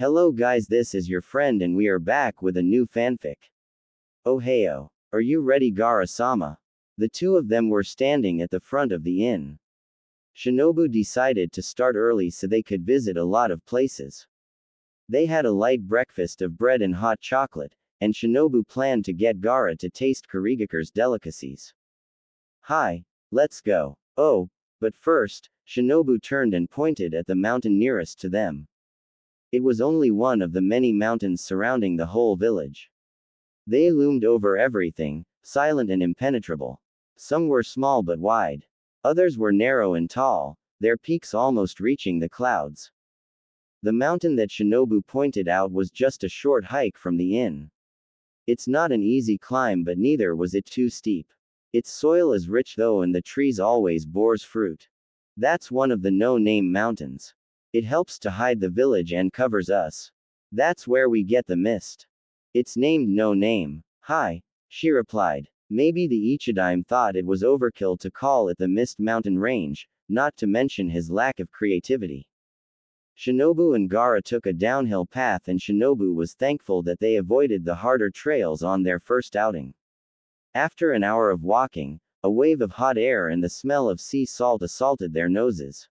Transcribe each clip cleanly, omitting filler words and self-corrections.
Hello guys, this is your friend and we are back with a new fanfic. Oh heyo. Are you ready, Gaara-sama? The two of them were standing at the front of the inn. Shinobu decided to start early so they could visit a lot of places. They had a light breakfast of bread and hot chocolate, and Shinobu planned to get Gaara to taste Kurigaka's delicacies. Hi, let's go. Oh, but first, Shinobu turned and pointed at the mountain nearest to them. It was only one of the many mountains surrounding the whole village. They loomed over everything, silent and impenetrable. Some were small but wide. Others were narrow and tall, their peaks almost reaching the clouds. The mountain that Shinobu pointed out was just a short hike from the inn. It's not an easy climb, but neither was it too steep. Its soil is rich though, and the trees always bores fruit. That's one of the no-name mountains. It helps to hide the village and covers us. That's where we get the mist. It's named No Name. Hi, she replied. Maybe the Ichidaime thought it was overkill to call it the Mist Mountain Range, not to mention his lack of creativity. Shinobu and Gaara took a downhill path, and Shinobu was thankful that they avoided the harder trails on their first outing. After an hour of walking, a wave of hot air and the smell of sea salt assaulted their noses.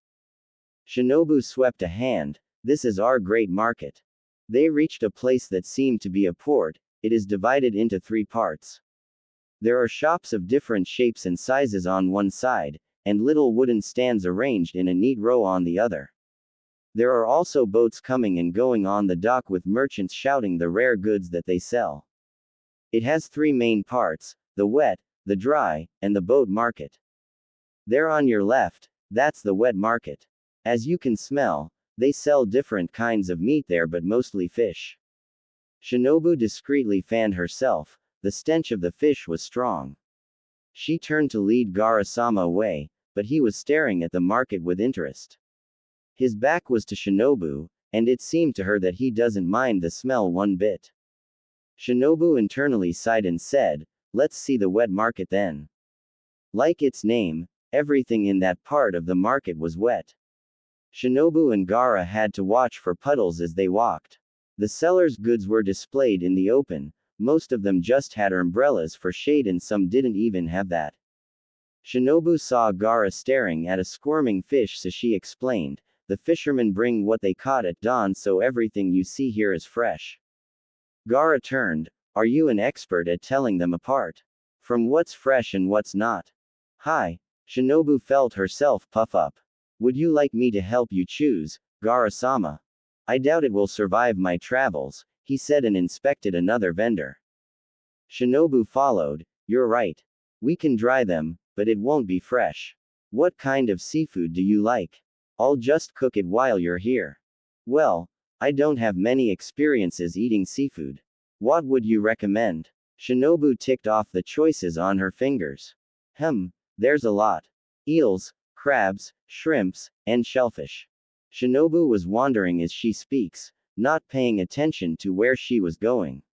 Shinobu swept a hand. This is our great market. They reached a place that seemed to be a port. It is divided into 3 parts. There are shops of different shapes and sizes on one side, and little wooden stands arranged in a neat row on the other. There are also boats coming and going on the dock with merchants shouting the rare goods that they sell. It has 3 main parts: the wet, the dry, and the boat market. There on your left, that's the wet market. As you can smell, they sell different kinds of meat there, but mostly fish. Shinobu discreetly fanned herself. The stench of the fish was strong. She turned to lead Gaara-sama away, but he was staring at the market with interest. His back was to Shinobu, and it seemed to her that he doesn't mind the smell one bit. Shinobu internally sighed and said, "Let's see the wet market then." Like its name, everything in that part of the market was wet. Shinobu and Gaara had to watch for puddles as they walked. The sellers' goods were displayed in the open. Most of them just had umbrellas for shade, and some didn't even have that. Shinobu saw Gaara staring at a squirming fish, so she explained, "The fishermen bring what they caught at dawn, so everything you see here is fresh." Gaara turned. "Are you an expert at telling them apart from what's fresh and what's not?" "Hi." Shinobu felt herself puff up. "Would you like me to help you choose, Gaara-sama?" "I doubt it will survive my travels," he said, and inspected another vendor. Shinobu followed. "You're right. We can dry them, but it won't be fresh. What kind of seafood do you like? I'll just cook it while you're here." "Well, I don't have many experiences eating seafood. What would you recommend?" Shinobu ticked off the choices on her fingers. There's a lot. Eels, crabs, shrimps, and shellfish." Shinobu was wandering as she speaks, not paying attention to where she was going.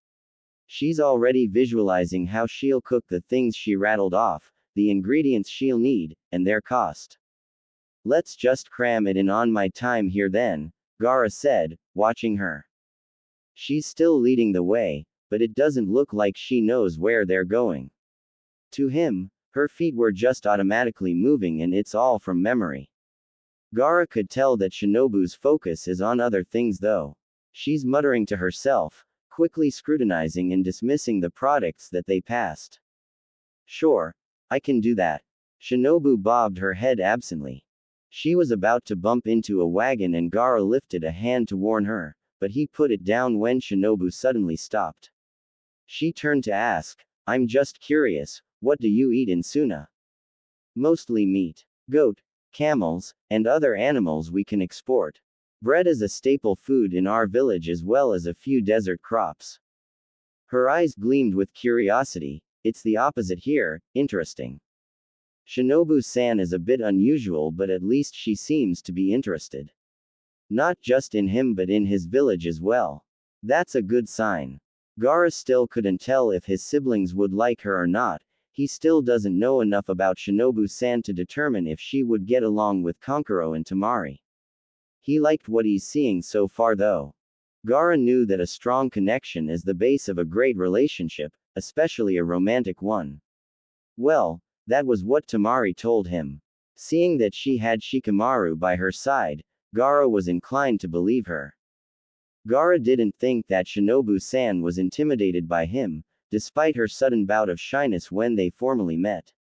She's already visualizing how she'll cook the things she rattled off, the ingredients she'll need, and their cost. "Let's just cram it in on my time here then," Gaara said, watching her. She's still leading the way, but it doesn't look like she knows where they're going. To him, her feet were just automatically moving, and it's all from memory. Gaara could tell that Shinobu's focus is on other things though. She's muttering to herself, quickly scrutinizing and dismissing the products that they passed. "Sure, I can do that." Shinobu bobbed her head absently. She was about to bump into a wagon, and Gaara lifted a hand to warn her, but he put it down when Shinobu suddenly stopped. She turned to ask, "I'm just curious, what do you eat in Suna?" "Mostly meat. Goat, camels, and other animals we can export. Bread is a staple food in our village, as well as a few desert crops." Her eyes gleamed with curiosity. "It's the opposite here, interesting." Shinobu-san is a bit unusual, but at least she seems to be interested. Not just in him but in his village as well. That's a good sign. Gaara still couldn't tell if his siblings would like her or not. He still doesn't know enough about Shinobu-san to determine if she would get along with Kankuro and Tamari. He liked what he's seeing so far though. Gaara knew that a strong connection is the base of a great relationship, especially a romantic one. Well, that was what Tamari told him. Seeing that she had Shikamaru by her side, Gaara was inclined to believe her. Gaara didn't think that Shinobu-san was intimidated by him, despite her sudden bout of shyness when they formally met.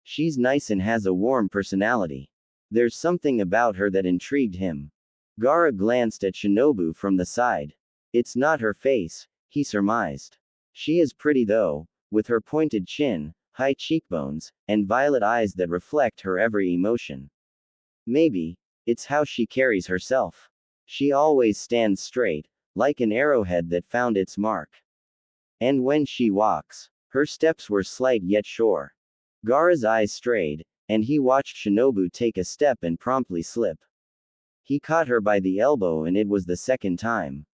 She's nice and has a warm personality. There's something about her that intrigued him. Gaara glanced at Shinobu from the side. It's not her face, he surmised. She is pretty though, with her pointed chin, high cheekbones, and violet eyes that reflect her every emotion. Maybe, it's how she carries herself. She always stands straight, like an arrowhead that found its mark. And when she walks, her steps were slight yet sure. Gaara's eyes strayed, and he watched Shinobu take a step and promptly slip. He caught her by the elbow and it was the second time.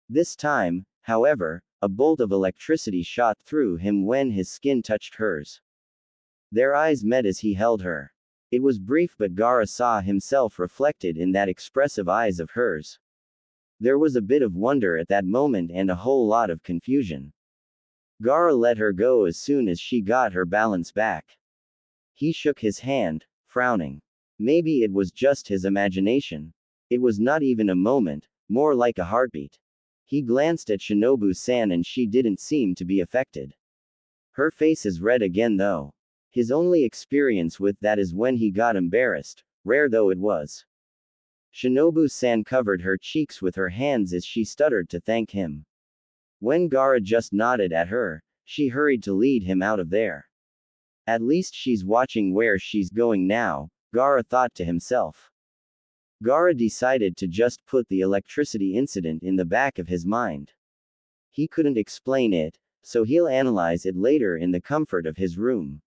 This time, however, a bolt of electricity shot through him when his skin touched hers. Their eyes met as he held her. It was brief but Gaara saw himself reflected in that expressive eyes of hers. There was a bit of wonder at that moment and a whole lot of confusion. Gaara let her go as soon as she got her balance back. He shook his hand, frowning. Maybe it was just his imagination. It was not even a moment, more like a heartbeat. He glanced at Shinobu-san and she didn't seem to be affected. Her face is red again though. His only experience with that is when he got embarrassed, rare though it was. Shinobu-san covered her cheeks with her hands as she stuttered to thank him. When Gaara just nodded at her, she hurried to lead him out of there. At least she's watching where she's going now, Gaara thought to himself. Gaara decided to just put the electricity incident in the back of his mind. He couldn't explain it, so he'll analyze it later in the comfort of his room.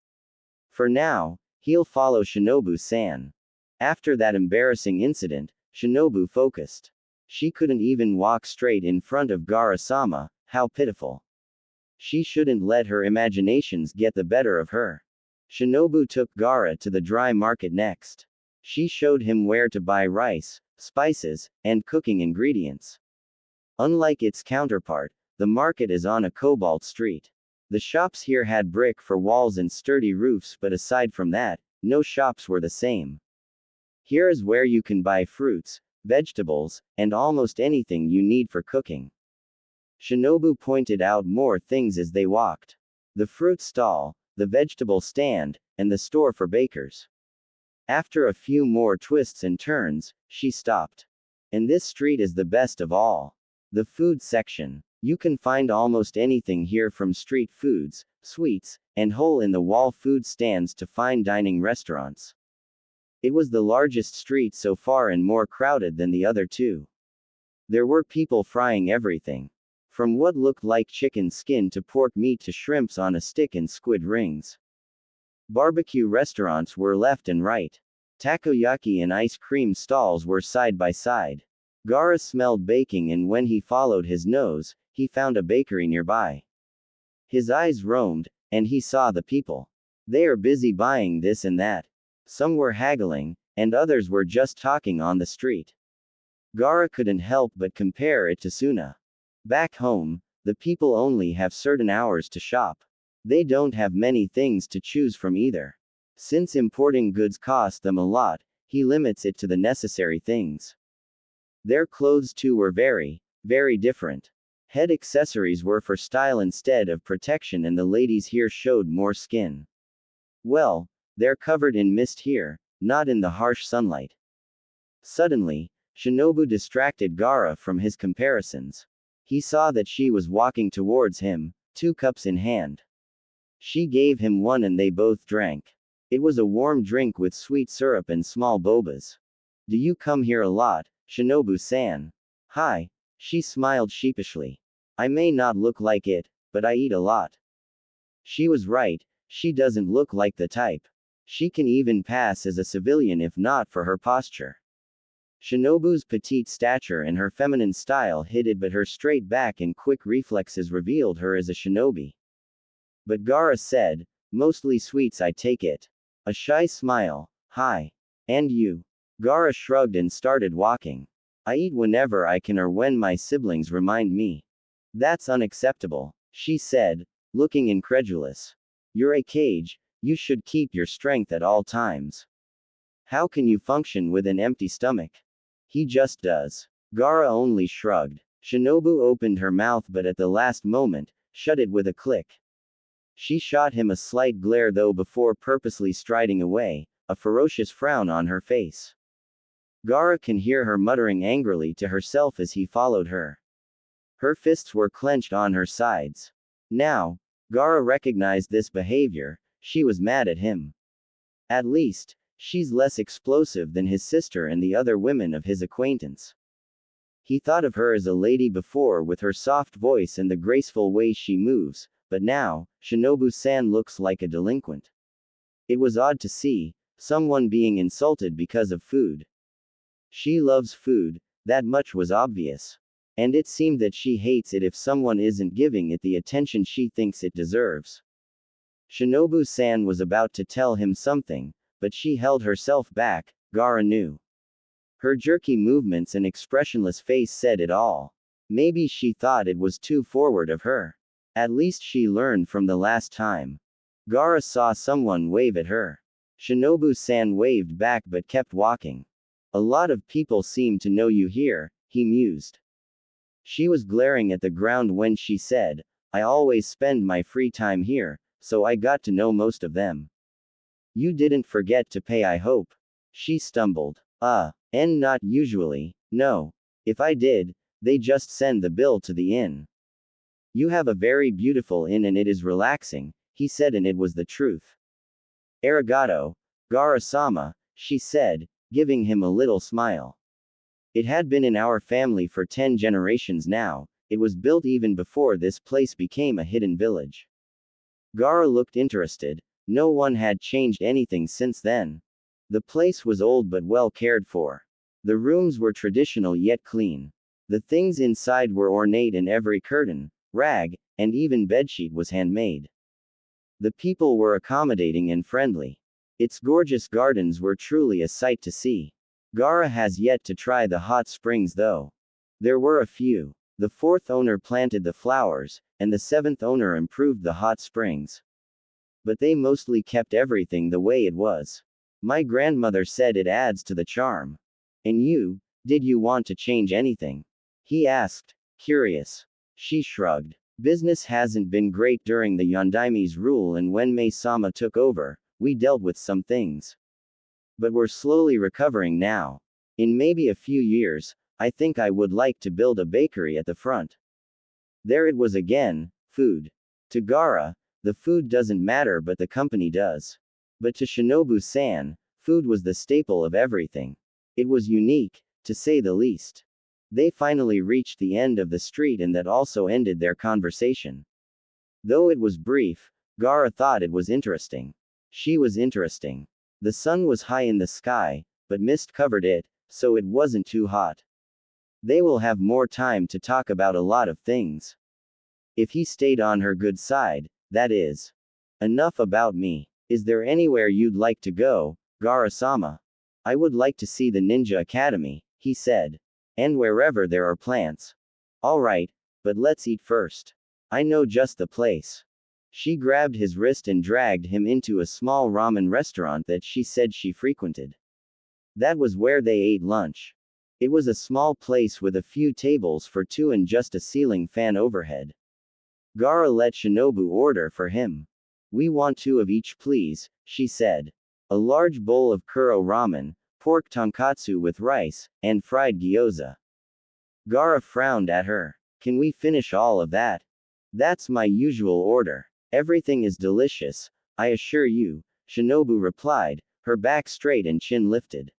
For now, he'll follow Shinobu-san. After that embarrassing incident, Shinobu focused. She couldn't even walk straight in front of Gaara-sama, how pitiful. She shouldn't let her imaginations get the better of her. Shinobu took Gaara to the dry market next. She showed him where to buy rice, spices, and cooking ingredients. Unlike its counterpart, the market is on a cobalt street. The shops here had brick for walls and sturdy roofs, but aside from that, no shops were the same. Here is where you can buy fruits, vegetables, and almost anything you need for cooking. Shinobu pointed out more things as they walked. The fruit stall, the vegetable stand, and the store for bakers. After a few more twists and turns, she stopped. And this street is the best of all. The food section. You can find almost anything here from street foods, sweets, and hole-in-the-wall food stands to fine dining restaurants. It was the largest street so far and more crowded than the other two. There were people frying everything. From what looked like chicken skin to pork meat to shrimps on a stick and squid rings. Barbecue restaurants were left and right. Takoyaki and ice cream stalls were side by side. Gaara smelled baking and when he followed his nose, he found a bakery nearby. His eyes roamed, and he saw the people. They are busy buying this and that. Some were haggling, and others were just talking on the street. Gaara couldn't help but compare it to Suna. Back home, the people only have certain hours to shop. They don't have many things to choose from either. Since importing goods cost them a lot, he limits it to the necessary things. Their clothes too were very, very different. Head accessories were for style instead of protection and the ladies here showed more skin. Well, they're covered in mist here, not in the harsh sunlight. Suddenly, Shinobu distracted Gaara from his comparisons. He saw that she was walking towards him, 2 cups in hand. She gave him one and they both drank. It was a warm drink with sweet syrup and small bobas. Do you come here a lot, Shinobu-san? Hi. She smiled sheepishly. I may not look like it, but I eat a lot. She was right, she doesn't look like the type. She can even pass as a civilian if not for her posture. Shinobu's petite stature and her feminine style hid it, but her straight back and quick reflexes revealed her as a shinobi. But Gaara said, mostly sweets I take it. A shy smile. Hi. And you? Gaara shrugged and started walking. I eat whenever I can or when my siblings remind me. That's unacceptable, she said, looking incredulous. You're a cage, you should keep your strength at all times. How can you function with an empty stomach? He just does. Gaara only shrugged. Shinobu opened her mouth but at the last moment, shut it with a click. She shot him a slight glare though before purposely striding away, a ferocious frown on her face. Gaara can hear her muttering angrily to herself as he followed her. Her fists were clenched on her sides. Now, Gaara recognized this behavior, she was mad at him. At least, she's less explosive than his sister and the other women of his acquaintance. He thought of her as a lady before with her soft voice and the graceful way she moves, but now, Shinobu-san looks like a delinquent. It was odd to see someone being insulted because of food. She loves food, that much was obvious. And it seemed that she hates it if someone isn't giving it the attention she thinks it deserves. Shinobu-san was about to tell him something, but she held herself back, Gaara knew. Her jerky movements and expressionless face said it all. Maybe she thought it was too forward of her. At least she learned from the last time. Gaara saw someone wave at her. Shinobu-san waved back but kept walking. A lot of people seem to know you here, he mused. She was glaring at the ground when she said, I always spend my free time here, so I got to know most of them. You didn't forget to pay, I hope. She stumbled. And not usually, no. If I did, they just send the bill to the inn. You have a very beautiful inn and it is relaxing, he said, and it was the truth. Arigato, Gaara-sama, she said, giving him a little smile. It had been in our family for 10 generations now, it was built even before this place became a hidden village. Gaara looked interested, no one had changed anything since then. The place was old but well cared for. The rooms were traditional yet clean. The things inside were ornate and every curtain, rag, and even bedsheet was handmade. The people were accommodating and friendly. Its gorgeous gardens were truly a sight to see. Gaara has yet to try the hot springs though. There were a few. The 4th owner planted the flowers, and the 7th owner improved the hot springs. But they mostly kept everything the way it was. My grandmother said it adds to the charm. And you, did you want to change anything? He asked, curious. She shrugged. Business hasn't been great during the Yondaime's rule, and when Mei-sama took over, we dealt with some things. But we're slowly recovering now. In maybe a few years, I think I would like to build a bakery at the front. There it was again, food. To Gaara, the food doesn't matter but the company does. But to Shinobu-san, food was the staple of everything. It was unique, to say the least. They finally reached the end of the street and that also ended their conversation. Though it was brief, Gaara thought it was interesting. She was interesting. The sun was high in the sky, but mist covered it, so it wasn't too hot. They will have more time to talk about a lot of things. If he stayed on her good side, that is. Enough about me. Is there anywhere you'd like to go, Gaara-sama? I would like to see the Ninja Academy, he said. And wherever there are plants. Alright, but let's eat first. I know just the place. She grabbed his wrist and dragged him into a small ramen restaurant that she said she frequented. That was where they ate lunch. It was a small place with a few tables for two and just a ceiling fan overhead. Gaara let Shinobu order for him. We want 2 of each please, she said. A large bowl of kuro ramen, pork tonkatsu with rice, and fried gyoza. Gaara frowned at her. Can we finish all of that? That's my usual order. Everything is delicious, I assure you, Shinobu replied, her back straight and chin lifted.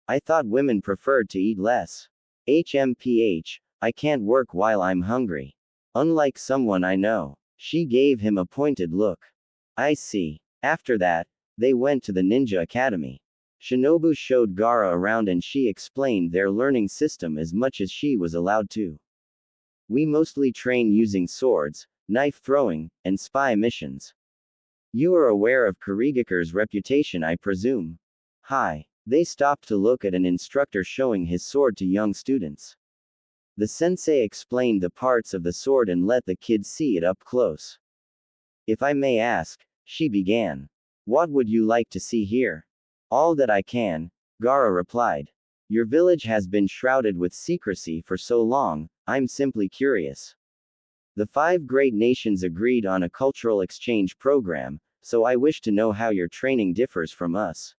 I thought women preferred to eat less. HMPH, I can't work while I'm hungry. Unlike someone I know. She gave him a pointed look. I see. After that, they went to the Ninja Academy. Shinobu showed Gaara around and she explained their learning system as much as she was allowed to. We mostly train using swords, knife throwing, and spy missions. You are aware of Karigakur's reputation, I presume. Hi. They stopped to look at an instructor showing his sword to young students. The sensei explained the parts of the sword and let the kids see it up close. If I may ask, she began. What would you like to see here? All that I can, Gaara replied. Your village has been shrouded with secrecy for so long, I'm simply curious. The 5 great nations agreed on a cultural exchange program, so I wish to know how your training differs from us.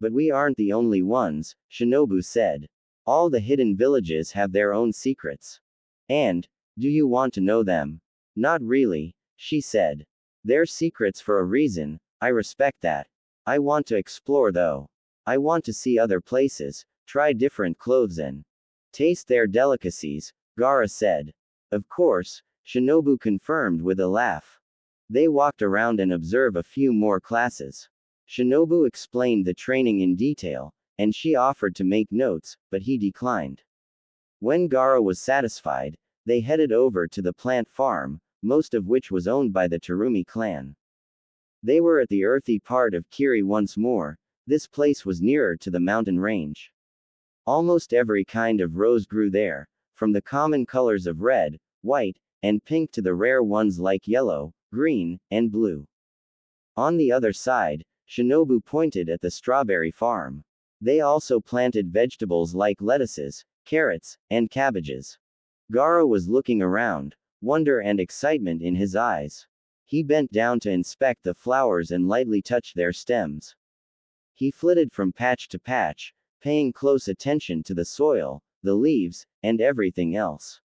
But we aren't the only ones, Shinobu said. All the hidden villages have their own secrets. And, do you want to know them? Not really, she said. They're secrets for a reason, I respect that. I want to explore though. I want to see other places, try different clothes and taste their delicacies, Gaara said. Of course, Shinobu confirmed with a laugh. They walked around and observed a few more classes. Shinobu explained the training in detail, and she offered to make notes, but he declined. When Gaara was satisfied, they headed over to the plant farm, most of which was owned by the Terumi clan. They were at the earthy part of Kiri once more. This place was nearer to the mountain range. Almost every kind of rose grew there, from the common colors of red, white, and pink to the rare ones like yellow, green, and blue. On the other side, Shinobu pointed at the strawberry farm. They also planted vegetables like lettuces, carrots, and cabbages. Gaara was looking around, wonder and excitement in his eyes. He bent down to inspect the flowers and lightly touched their stems. He flitted from patch to patch, paying close attention to the soil, the leaves, and everything else.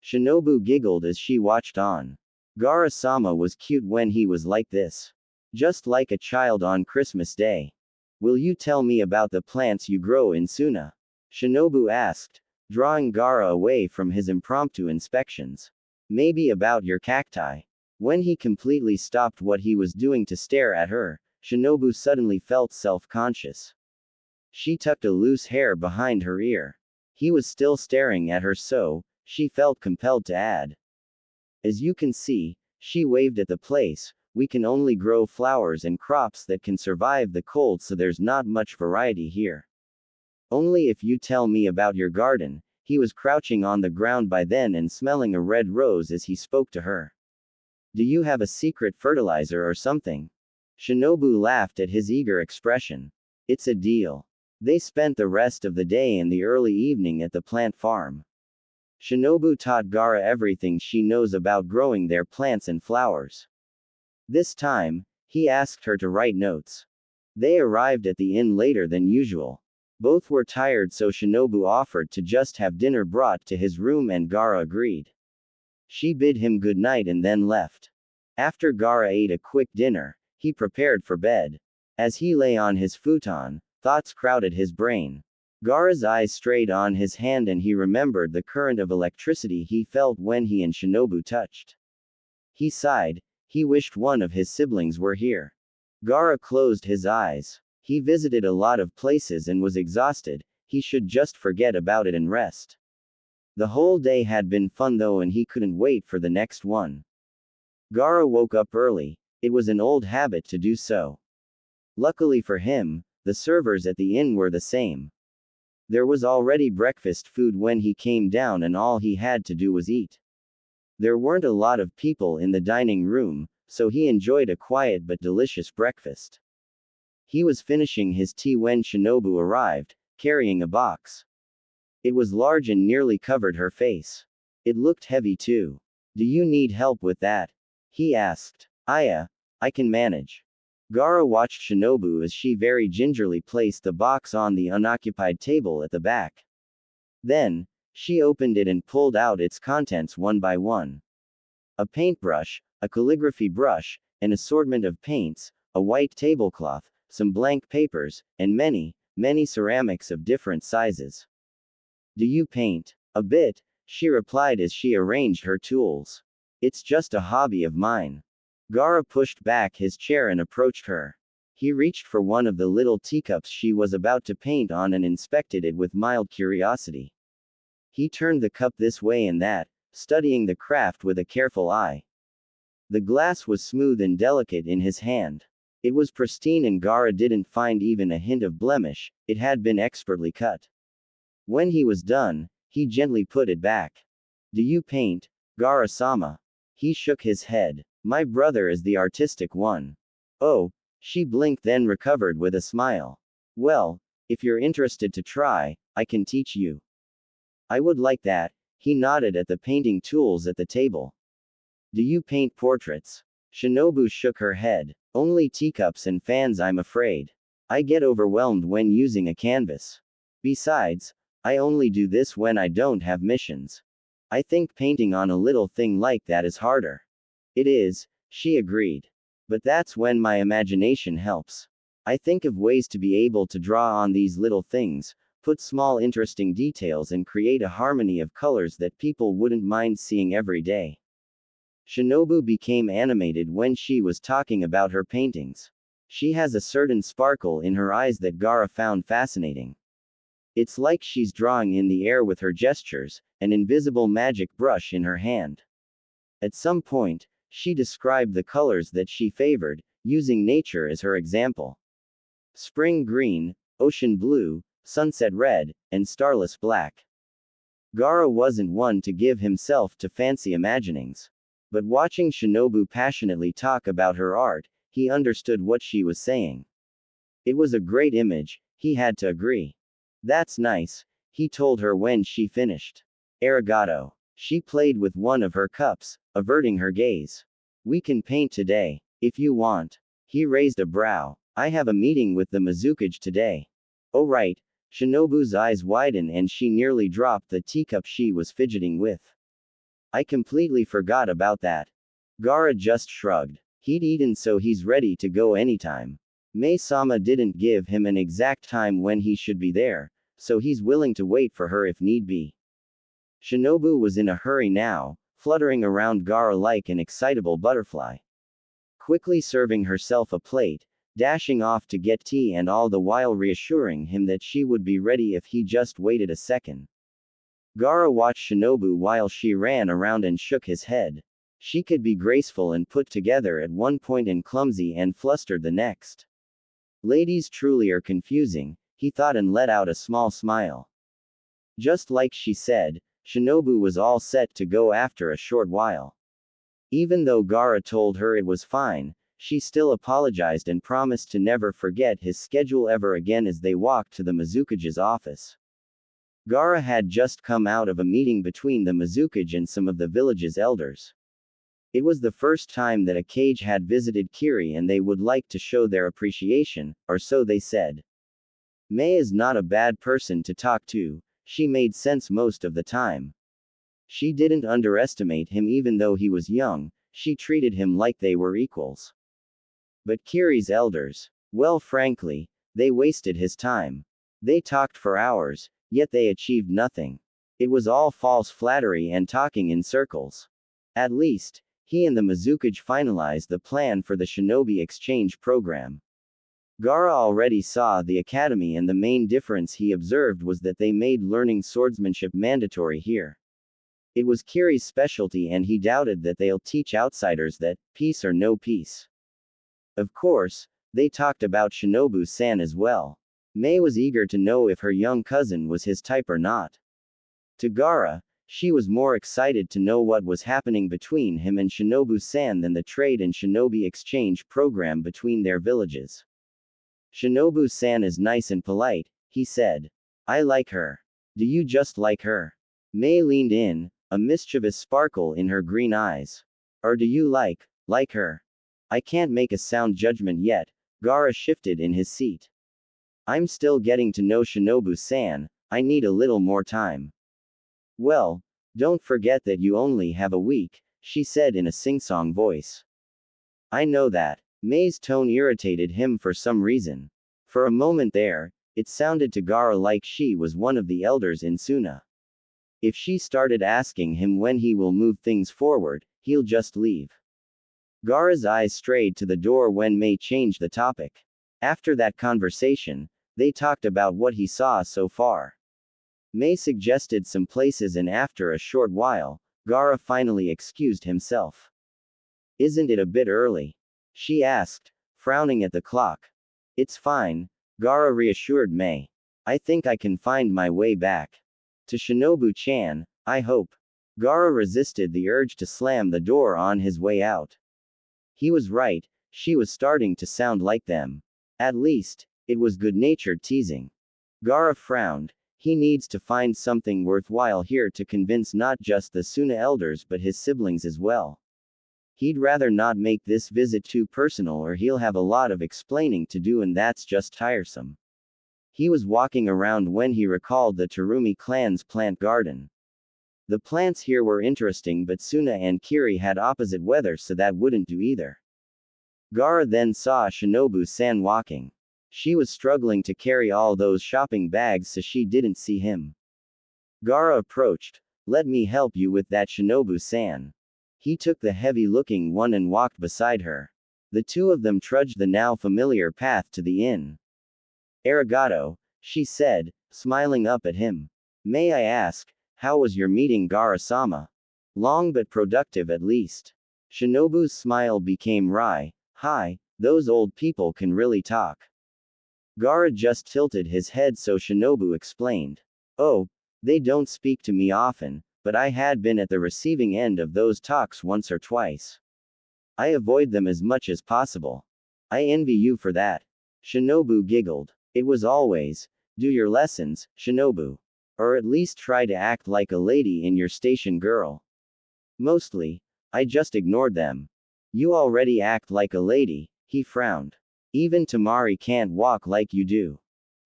Shinobu giggled as she watched on. Gaara-sama was cute when he was like this. Just like a child on Christmas Day. Will you tell me about the plants you grow in Suna? Shinobu asked, drawing Gaara away from his impromptu inspections. Maybe about your cacti. When he completely stopped what he was doing to stare at her, Shinobu suddenly felt self-conscious. She tucked a loose hair behind her ear. He was still staring at her, so she felt compelled to add. As you can see, she waved at the place, we can only grow flowers and crops that can survive the cold, so there's not much variety here. Only if you tell me about your garden. He was crouching on the ground by then and smelling a red rose as he spoke to her. Do you have a secret fertilizer or something? Shinobu laughed at his eager expression. It's a deal. They spent the rest of the day and the early evening at the plant farm. Shinobu taught Gaara everything she knows about growing their plants and flowers. This time, he asked her to write notes. They arrived at the inn later than usual. Both were tired, so Shinobu offered to just have dinner brought to his room and Gaara agreed. She bid him good night and then left. After Gaara ate a quick dinner, he prepared for bed. As he lay on his futon, thoughts crowded his brain. Gaara's eyes strayed on his hand and he remembered the current of electricity he felt when he and Shinobu touched. He sighed. He wished one of his siblings were here. Gaara closed his eyes. He visited a lot of places and was exhausted. He should just forget about it and rest. The whole day had been fun though, and he couldn't wait for the next one. Gaara woke up early. It was an old habit to do so. Luckily for him, the servers at the inn were the same. There was already breakfast food when he came down and all he had to do was eat. There weren't a lot of people in the dining room, so he enjoyed a quiet but delicious breakfast. He was finishing his tea when Shinobu arrived, carrying a box. It was large and nearly covered her face. It looked heavy too. Do you need help with that? He asked. I can manage. Gaara watched Shinobu as she very gingerly placed the box on the unoccupied table at the back. Then, she opened it and pulled out its contents one by one. A paintbrush, a calligraphy brush, an assortment of paints, a white tablecloth, some blank papers, and many, many ceramics of different sizes. Do you paint? A bit, she replied as she arranged her tools. It's just a hobby of mine. Gaara pushed back his chair and approached her. He reached for one of the little teacups she was about to paint on and inspected it with mild curiosity. He turned the cup this way and that, studying the craft with a careful eye. The glass was smooth and delicate in his hand. It was pristine and Gaara didn't find even a hint of blemish, it had been expertly cut. When he was done, he gently put it back. Do you paint, Gaara-sama? He shook his head. My brother is the artistic one. Oh, she blinked then recovered with a smile. Well, if you're interested to try, I can teach you. I would like that. He nodded at the painting tools at the table. Do you paint portraits? Shinobu shook her head. Only teacups and fans, I'm afraid. I get overwhelmed when using a canvas. Besides, I only do this when I don't have missions. I think painting on a little thing like that is harder. It is, she agreed. But that's when my imagination helps. I think of ways to be able to draw on these little things, put small interesting details and create a harmony of colors that people wouldn't mind seeing every day. Shinobu became animated when she was talking about her paintings. She has a certain sparkle in her eyes that Gaara found fascinating. It's like she's drawing in the air with her gestures, an invisible magic brush in her hand. At some point, she described the colors that she favored, using nature as her example. Spring green, ocean blue, sunset red, and starless black. Gaara wasn't one to give himself to fancy imaginings. But watching Shinobu passionately talk about her art, he understood what she was saying. It was a great image, he had to agree. That's nice, he told her when she finished. Arigato. She played with one of her cups, averting her gaze. We can paint today, if you want. He raised a brow. I have a meeting with the Mizukage today. Oh right. Shinobu's eyes widened and she nearly dropped the teacup she was fidgeting with. I completely forgot about that. Gaara just shrugged. He'd eaten so he's ready to go anytime. Mei-sama didn't give him an exact time when he should be there, so he's willing to wait for her if need be. Shinobu was in a hurry now, fluttering around Gaara like an excitable butterfly. Quickly serving herself a plate, dashing off to get tea and all the while reassuring him that she would be ready if he just waited a second. Gaara watched Shinobu while she ran around and shook his head. She could be graceful and put together at one point and clumsy and flustered the next. Ladies truly are confusing, he thought and let out a small smile. Just like she said, Shinobu was all set to go after a short while. Even though Gaara told her it was fine, she still apologized and promised to never forget his schedule ever again as they walked to the Mizukage's office. Gaara had just come out of a meeting between the Mizukage and some of the village's elders. It was the first time that a Kage had visited Kiri and they would like to show their appreciation, or so they said. Mei is not a bad person to talk to, she made sense most of the time. She didn't underestimate him even though he was young, she treated him like they were equals. But Kiri's elders, well frankly, they wasted his time. They talked for hours, yet they achieved nothing. It was all false flattery and talking in circles. At least, he and the Mizukage finalized the plan for the shinobi exchange program. Gaara already saw the academy and the main difference he observed was that they made learning swordsmanship mandatory here. It was Kiri's specialty and he doubted that they'll teach outsiders that, peace or no peace. Of course, they talked about Shinobu-san as well. Mei was eager to know if her young cousin was his type or not. To Gaara, she was more excited to know what was happening between him and Shinobu-san than the trade and shinobi exchange program between their villages. Shinobu-san is nice and polite, he said. I like her. Do you just like her? Mei leaned in, a mischievous sparkle in her green eyes. Or do you like her? I can't make a sound judgment yet. Gaara shifted in his seat. I'm still getting to know Shinobu-san, I need a little more time. Well, don't forget that you only have a week, she said in a sing-song voice. I know that. Mei's tone irritated him for some reason. For a moment there, it sounded to Gaara like she was one of the elders in Suna. If she started asking him when he will move things forward, he'll just leave. Gaara's eyes strayed to the door when Mei changed the topic. After that conversation, they talked about what he saw so far. Mei suggested some places and after a short while, Gaara finally excused himself. Isn't it a bit early? She asked. frowning at the clock. It's fine, Gaara reassured Mei. I think I can find my way back. To Shinobu-chan, I hope. Gaara resisted the urge to slam the door on his way out. He was right, she was starting to sound like them. At least, it was good-natured teasing. Gaara frowned. He needs to find something worthwhile here to convince not just the Suna elders but his siblings as well. He'd rather not make this visit too personal or he'll have a lot of explaining to do and that's just tiresome. He was walking around when he recalled the Terumi clan's plant garden. The plants here were interesting but Suna and Kiri had opposite weather so that wouldn't do either. Gaara then saw Shinobu-san walking. She was struggling to carry all those shopping bags so she didn't see him. Gaara approached. Let me help you with that, Shinobu-san. He took the heavy-looking one and walked beside her. The two of them trudged the now familiar path to the inn. Arigato, she said, smiling up at him. May I ask, how was your meeting, Gaara-sama? Long but productive at least. Shinobu's smile became wry. Hi, those old people can really talk. Gaara just tilted his head so Shinobu explained. Oh, they don't speak to me often, but I had been at the receiving end of those talks once or twice. I avoid them as much as possible. I envy you for that. Shinobu giggled. It was always, do your lessons, Shinobu. Or at least try to act like a lady in your station, girl. Mostly, I just ignored them. You already act like a lady, he frowned. Even Tamari can't walk like you do.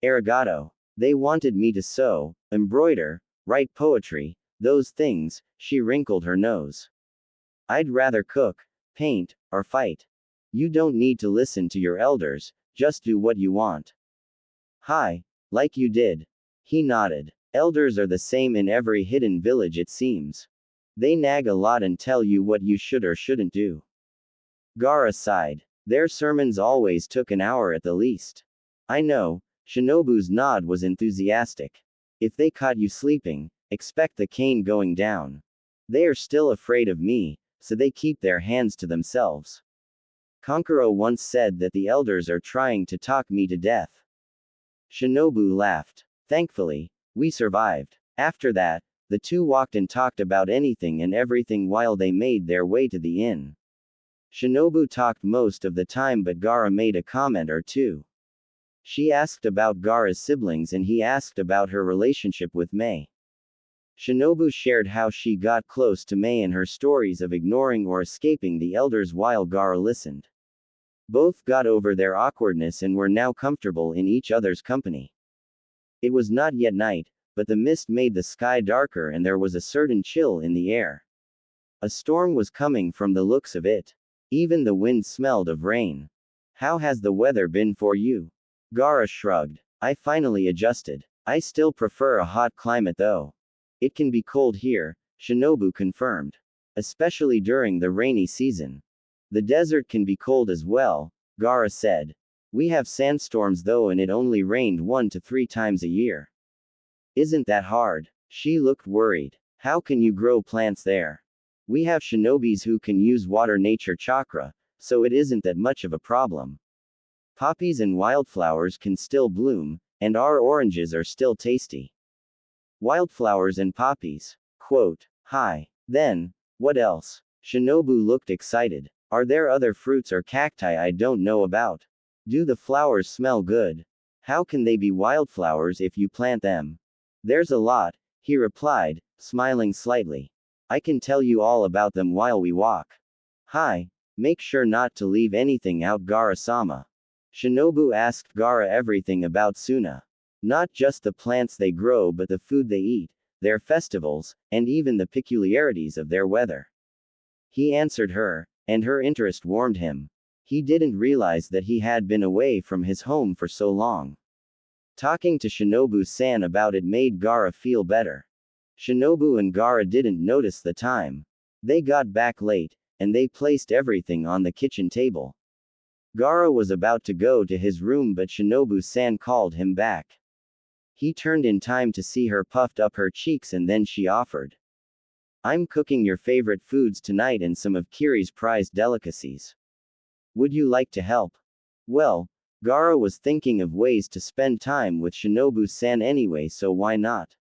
Arigato. They wanted me to sew, embroider, write poetry, those things, she wrinkled her nose. I'd rather cook, paint, or fight. You don't need to listen to your elders, just do what you want. Hi, like you did. He nodded. Elders are the same in every hidden village it seems. They nag a lot and tell you what you should or shouldn't do. Gaara sighed. Their sermons always took an hour at the least. I know, Shinobu's nod was enthusiastic. If they caught you sleeping, expect the cane going down. They are still afraid of me, so they keep their hands to themselves. Kankuro once said that the elders are trying to talk me to death. Shinobu laughed. Thankfully, we survived. After that, the two walked and talked about anything and everything while they made their way to the inn. Shinobu talked most of the time but Gaara made a comment or two. She asked about Gaara's siblings and he asked about her relationship with Mei. Shinobu shared how she got close to Mei and her stories of ignoring or escaping the elders while Gaara listened. Both got over their awkwardness and were now comfortable in each other's company. It was not yet night, but the mist made the sky darker and there was a certain chill in the air. A storm was coming from the looks of it. Even the wind smelled of rain. How has the weather been for you? Gaara shrugged. I finally adjusted. I still prefer a hot climate though. It can be cold here, Shinobu confirmed. Especially during the rainy season. The desert can be cold as well, Gaara said. We have sandstorms though and it only rained 1 to 3 times a year. Isn't that hard? She looked worried. How can you grow plants there? We have shinobis who can use water nature chakra, so it isn't that much of a problem. Poppies and wildflowers can still bloom, and our oranges are still tasty. Wildflowers and poppies. Quote. Hi. Then, what else? Shinobu looked excited. Are there other fruits or cacti I don't know about? Do the flowers smell good? How can they be wildflowers if you plant them? There's a lot, he replied, smiling slightly. I can tell you all about them while we walk. Hi. Make sure not to leave anything out, Gaara-sama. Shinobu asked Gaara everything about Suna. Not just the plants they grow but the food they eat, their festivals, and even the peculiarities of their weather. He answered her, and her interest warmed him. He didn't realize that he had been away from his home for so long. Talking to Shinobu-san about it made Gaara feel better. Shinobu and Gaara didn't notice the time. They got back late, and they placed everything on the kitchen table. Gaara was about to go to his room but Shinobu-san called him back. He turned in time to see her puffed up her cheeks and then she offered. I'm cooking your favorite foods tonight and some of Kiri's prized delicacies. Would you like to help? Well, Gaara was thinking of ways to spend time with Shinobu-san anyway, so why not?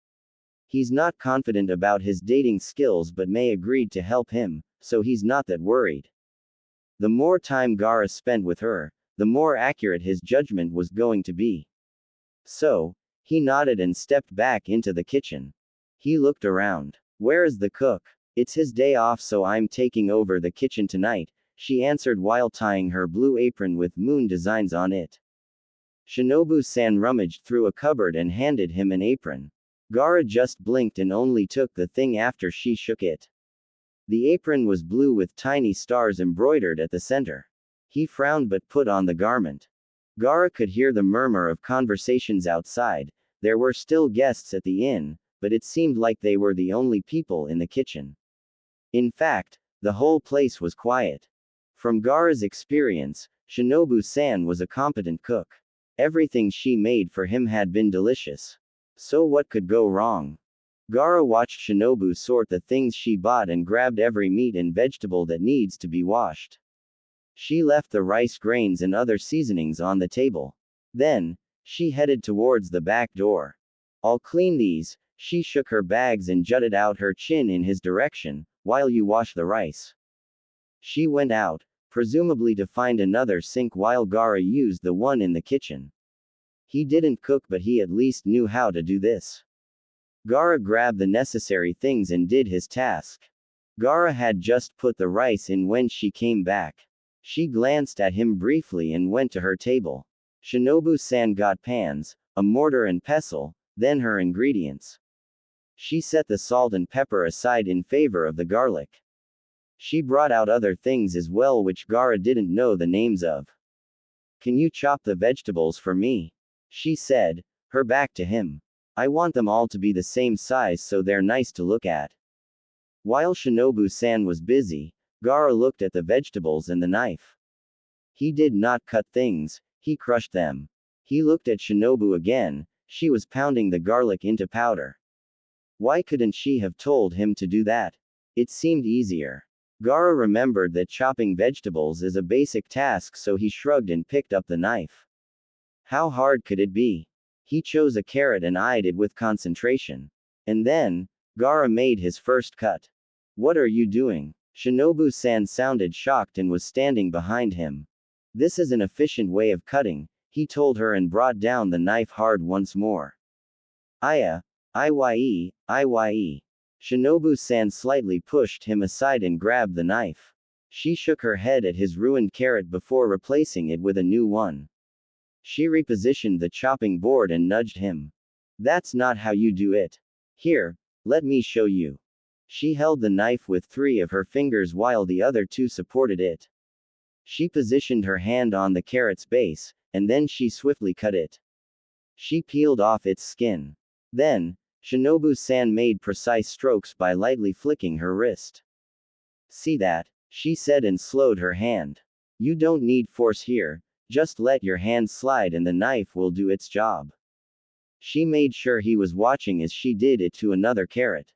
He's not confident about his dating skills but May agreed to help him, so he's not that worried. The more time Gaara spent with her, the more accurate his judgment was going to be. So, he nodded and stepped back into the kitchen. He looked around. Where is the cook? It's his day off, so I'm taking over the kitchen tonight, she answered while tying her blue apron with moon designs on it. Shinobu-san rummaged through a cupboard and handed him an apron. Gaara just blinked and only took the thing after she shook it. The apron was blue with tiny stars embroidered at the center. He frowned but put on the garment. Gaara could hear the murmur of conversations outside. There were still guests at the inn, but it seemed like they were the only people in the kitchen. In fact, the whole place was quiet. From Gaara's experience, Shinobu-san was a competent cook. Everything she made for him had been delicious. So what could go wrong? Gaara watched Shinobu sort the things she bought and grabbed every meat and vegetable that needs to be washed. She left the rice grains and other seasonings on the table. Then, she headed towards the back door. I'll clean these, she shook her bags and jutted out her chin in his direction, while you wash the rice. She went out, presumably to find another sink while Gaara used the one in the kitchen. He didn't cook but he at least knew how to do this. Gaara grabbed the necessary things and did his task. Gaara had just put the rice in when she came back. She glanced at him briefly and went to her table. Shinobu-san got pans, a mortar and pestle, then her ingredients. She set the salt and pepper aside in favor of the garlic. She brought out other things as well which Gaara didn't know the names of. Can you chop the vegetables for me? She said, her back to him. I want them all to be the same size so they're nice to look at. While Shinobu-san was busy, Gaara looked at the vegetables and the knife. He did not cut things, he crushed them. He looked at Shinobu again, she was pounding the garlic into powder. Why couldn't she have told him to do that? It seemed easier. Gaara remembered that chopping vegetables is a basic task, so he shrugged and picked up the knife. How hard could it be? He chose a carrot and eyed it with concentration. And then, Gaara made his first cut. What are you doing? Shinobu-san sounded shocked and was standing behind him. This is an efficient way of cutting, he told her and brought down the knife hard once more. Iya, Iye, Iye. Shinobu-san slightly pushed him aside and grabbed the knife. She shook her head at his ruined carrot before replacing it with a new one. She repositioned the chopping board and nudged him. That's not how you do it. Here, let me show you. She held the knife with 3 of her fingers while the other 2 supported it. She positioned her hand on the carrot's base, and then she swiftly cut it. She peeled off its skin. Then, Shinobu-san made precise strokes by lightly flicking her wrist. See that? She said and slowed her hand. You don't need force here, just let your hand slide and the knife will do its job. She made sure he was watching as she did it to another carrot.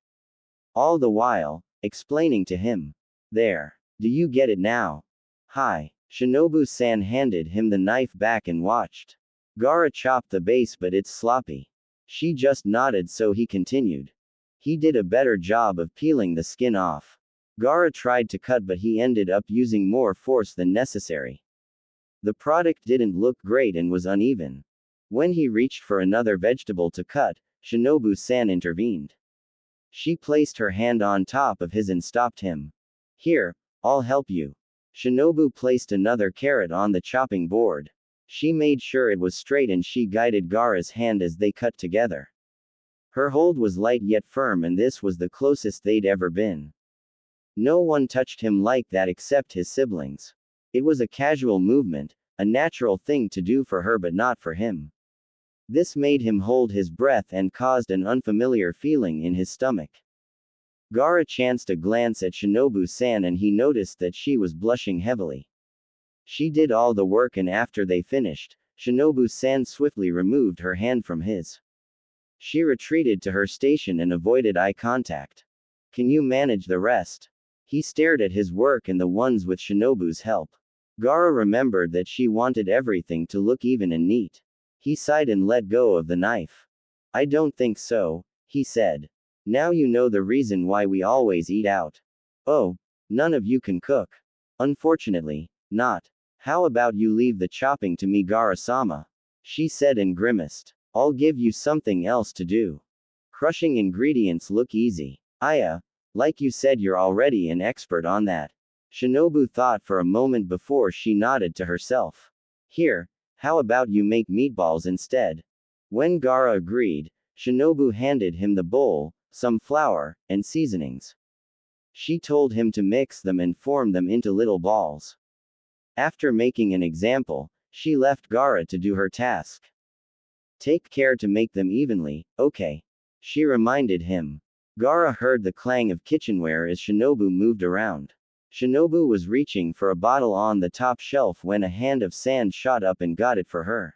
All the while, explaining to him. There. Do you get it now? Hi. Shinobu-san handed him the knife back and watched. Gaara chopped the base but it's sloppy. She just nodded so he continued. He did a better job of peeling the skin off. Gaara tried to cut but he ended up using more force than necessary. The product didn't look great and was uneven. When he reached for another vegetable to cut, Shinobu-san intervened. She placed her hand on top of his and stopped him. Here, I'll help you. Shinobu placed another carrot on the chopping board. She made sure it was straight and she guided Gaara's hand as they cut together. Her hold was light yet firm and this was the closest they'd ever been. No one touched him like that except his siblings. It was a casual movement, a natural thing to do for her but not for him. This made him hold his breath and caused an unfamiliar feeling in his stomach. Gaara chanced a glance at Shinobu-san and he noticed that she was blushing heavily. She did all the work and after they finished, Shinobu-san swiftly removed her hand from his. She retreated to her station and avoided eye contact. Can you manage the rest? He stared at his work and the ones with Shinobu's help. Gaara remembered that she wanted everything to look even and neat. He sighed and let go of the knife. I don't think so, he said. Now you know the reason why we always eat out. Oh, none of you can cook. Unfortunately, not. How about you leave the chopping to me, Gaara-sama? She said and grimaced. I'll give you something else to do. Crushing ingredients look easy. Like you said, you're already an expert on that. Shinobu thought for a moment before she nodded to herself. Here, how about you make meatballs instead? When Gaara agreed, Shinobu handed him the bowl, some flour, and seasonings. She told him to mix them and form them into little balls. After making an example, she left Gaara to do her task. Take care to make them evenly, okay? She reminded him. Gaara heard the clang of kitchenware as Shinobu moved around. Shinobu was reaching for a bottle on the top shelf when a hand of sand shot up and got it for her.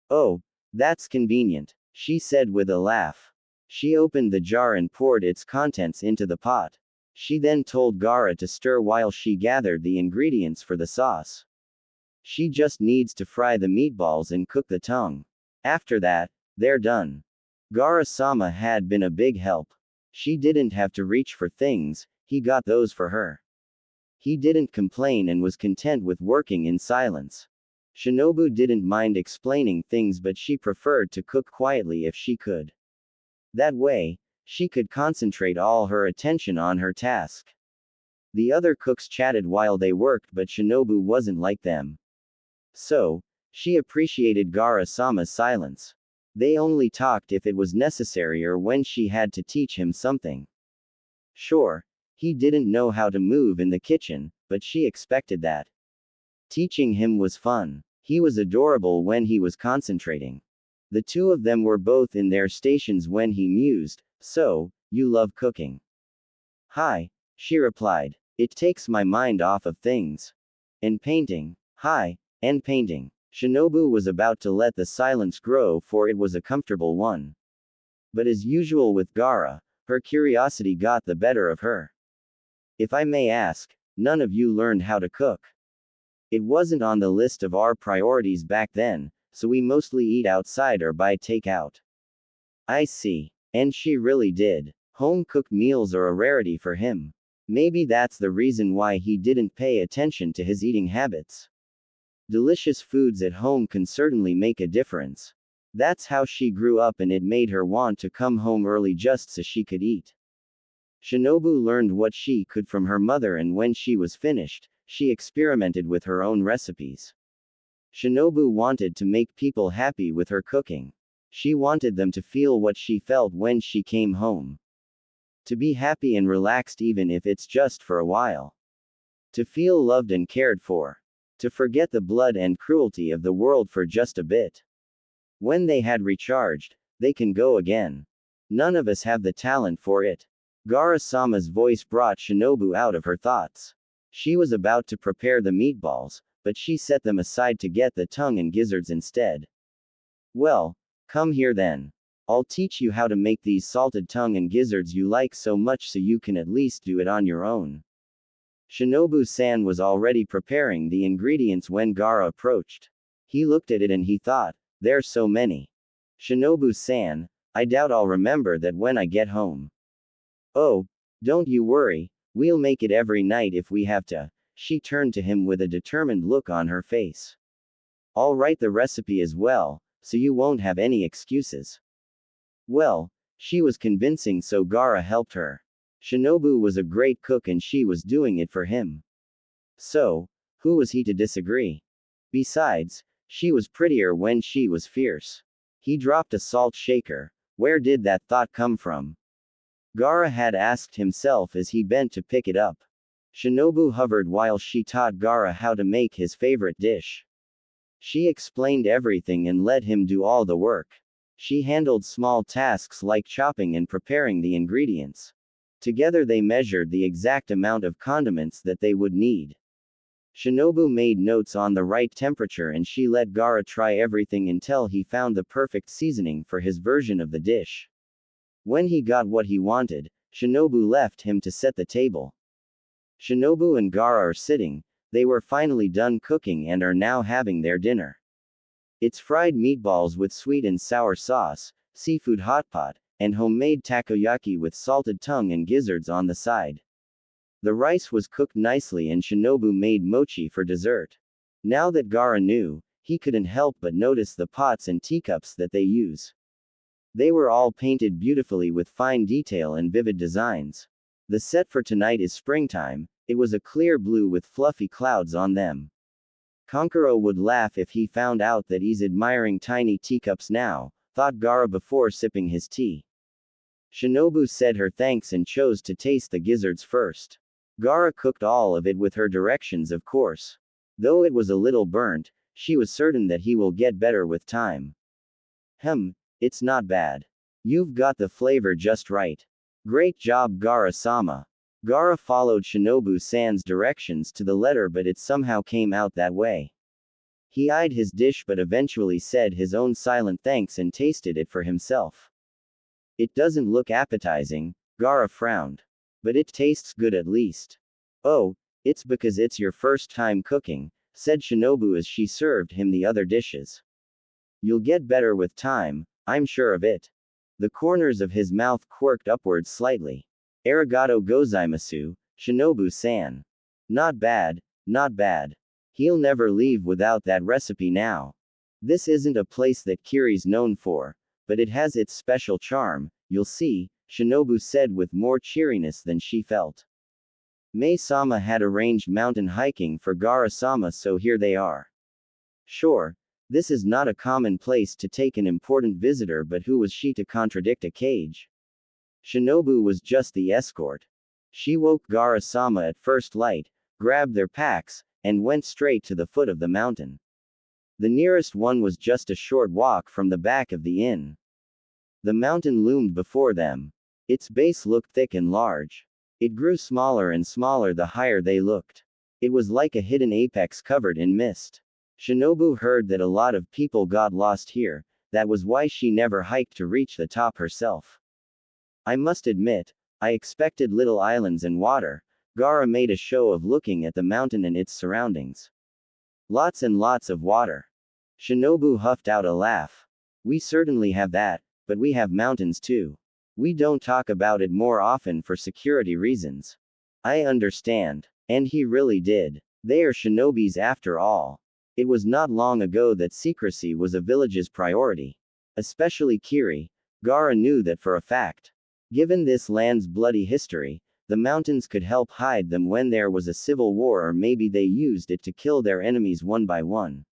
Oh, that's convenient, she said with a laugh. She opened the jar and poured its contents into the pot. She then told Gaara to stir while she gathered the ingredients for the sauce. She just needs to fry the meatballs and cook the tongue. After that, they're done. Gaara-sama had been a big help. She didn't have to reach for things, he got those for her. He didn't complain and was content with working in silence. Shinobu didn't mind explaining things, but she preferred to cook quietly if she could. That way, she could concentrate all her attention on her task. The other cooks chatted while they worked, but Shinobu wasn't like them. So, she appreciated Gaara-sama's silence. They only talked if it was necessary or when she had to teach him something. Sure, he didn't know how to move in the kitchen, but she expected that. Teaching him was fun. He was adorable when he was concentrating. The two of them were both in their stations when he mused, so, you love cooking? Hi, she replied. It takes my mind off of things. And painting. Hi, and painting. Shinobu was about to let the silence grow, for it was a comfortable one. But as usual with Gaara, her curiosity got the better of her. If I may ask, none of you learned how to cook. It wasn't on the list of our priorities back then, so we mostly eat outside or buy takeout. I see. And she really did. Home-cooked meals are a rarity for him. Maybe that's the reason why he didn't pay attention to his eating habits. Delicious foods at home can certainly make a difference. That's how she grew up, and it made her want to come home early just so she could eat. Shinobu learned what she could from her mother, and when she was finished, she experimented with her own recipes. Shinobu wanted to make people happy with her cooking. She wanted them to feel what she felt when she came home. To be happy and relaxed even if it's just for a while. To feel loved and cared for. To forget the blood and cruelty of the world for just a bit. When they had recharged, they can go again. None of us have the talent for it. Gaara-sama's voice brought Shinobu out of her thoughts. She was about to prepare the meatballs, but she set them aside to get the tongue and gizzards instead. Well, come here then. I'll teach you how to make these salted tongue and gizzards you like so much, so you can at least do it on your own. Shinobu-san was already preparing the ingredients when Gaara approached. He looked at it and he thought, there's so many. Shinobu-san, I doubt I'll remember that when I get home. Oh, don't you worry, we'll make it every night if we have to. She turned to him with a determined look on her face. I'll write the recipe as well, so you won't have any excuses. Well, she was convincing, so Gaara helped her. Shinobu was a great cook and she was doing it for him. So, who was he to disagree? Besides, she was prettier when she was fierce. He dropped a salt shaker. Where did that thought come from? Gaara had asked himself as he bent to pick it up. Shinobu hovered while she taught Gaara how to make his favorite dish. She explained everything and let him do all the work. She handled small tasks like chopping and preparing the ingredients. Together they measured the exact amount of condiments that they would need. Shinobu made notes on the right temperature and she let Gaara try everything until he found the perfect seasoning for his version of the dish. When he got what he wanted, Shinobu left him to set the table. Shinobu and Gaara are sitting, They were finally done cooking and are now having their dinner. It's fried meatballs with sweet and sour sauce, seafood hot pot, and homemade takoyaki with salted tongue and gizzards on the side. The rice was cooked nicely and Shinobu made mochi for dessert. Now that Gaara knew, he couldn't help but notice the pots and teacups that they use. They were all painted beautifully with fine detail and vivid designs. The set for tonight is springtime. It was a clear blue with fluffy clouds on them. Kankuro would laugh if he found out that he's admiring tiny teacups now, thought Gaara before sipping his tea. Shinobu said her thanks and chose to taste the gizzards first. Gaara cooked all of it with her directions, of course. Though it was a little burnt, she was certain that he will get better with time. It's not bad. You've got the flavor just right. Great job, Gaara-sama. Gaara followed Shinobu-san's directions to the letter, but it somehow came out that way. He eyed his dish but eventually said his own silent thanks and tasted it for himself. It doesn't look appetizing, Gaara frowned. But it tastes good at least. Oh, it's because it's your first time cooking, said Shinobu as she served him the other dishes. You'll get better with time, I'm sure of it. The corners of his mouth quirked upwards slightly. Arigato gozaimasu, Shinobu-san. Not bad, not bad. He'll never leave without that recipe now. This isn't a place that Kiri's known for, but it has its special charm, you'll see, Shinobu said with more cheeriness than she felt. Mei-sama had arranged mountain hiking for Gaara-sama, so here they are. Sure, this is not a common place to take an important visitor, but who was she to contradict a cage? Shinobu was just the escort. She woke Gaara-sama at first light, grabbed their packs, and went straight to the foot of the mountain. The nearest one was just a short walk from the back of the inn. The mountain loomed before them. Its base looked thick and large. It grew smaller and smaller the higher they looked. It was like a hidden apex covered in mist. Shinobu heard that a lot of people got lost here, that was why she never hiked to reach the top herself. I must admit, I expected little islands and water. Gaara made a show of looking at the mountain and its surroundings. Lots and lots of water. Shinobu huffed out a laugh. We certainly have that, but we have mountains too. We don't talk about it more often for security reasons. I understand. And he really did. They are shinobis after all. It was not long ago that secrecy was a village's priority. Especially Kiri. Gaara knew that for a fact. Given this land's bloody history, the mountains could help hide them when there was a civil war, or maybe they used it to kill their enemies one by one.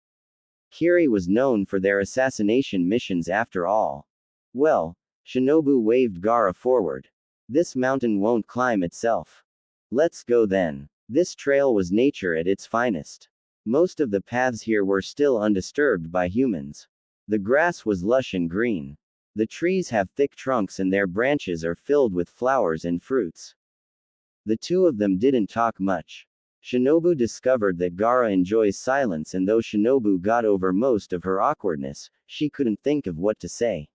Kiri was known for their assassination missions after all. Well, Shinobu waved Gaara forward. This mountain won't climb itself. Let's go then. This trail was nature at its finest. Most of the paths here were still undisturbed by humans. The grass was lush and green. The trees have thick trunks and their branches are filled with flowers and fruits. The two of them didn't talk much. Shinobu discovered that Gaara enjoys silence, and though Shinobu got over most of her awkwardness, she couldn't think of what to say.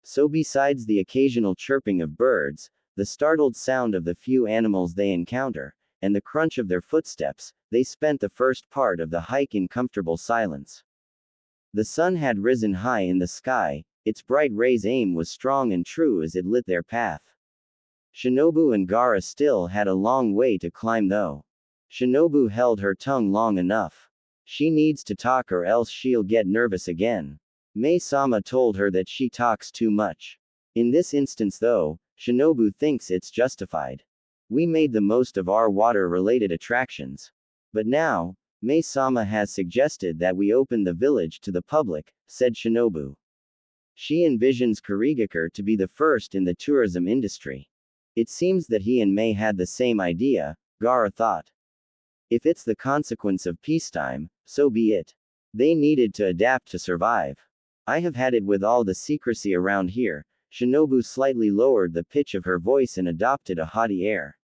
So besides the occasional chirping of birds, the startled sound of the few animals they encounter, and the crunch of their footsteps, they spent the first part of the hike in comfortable silence. The sun had risen high in the sky, its bright rays aim was strong and true as it lit their path. Shinobu and Gaara still had a long way to climb though. Shinobu held her tongue long enough. She needs to talk or else she'll get nervous again. Mei-sama told her that she talks too much. In this instance though, Shinobu thinks it's justified. We made the most of our water-related attractions. But now, Mei-sama has suggested that we open the village to the public, said Shinobu. She envisions Kurigakure to be the first in the tourism industry. It seems that he and Mei had the same idea, Gaara thought. If it's the consequence of peacetime, so be it. They needed to adapt to survive. I have had it with all the secrecy around here. Shinobu slightly lowered the pitch of her voice and adopted a haughty air.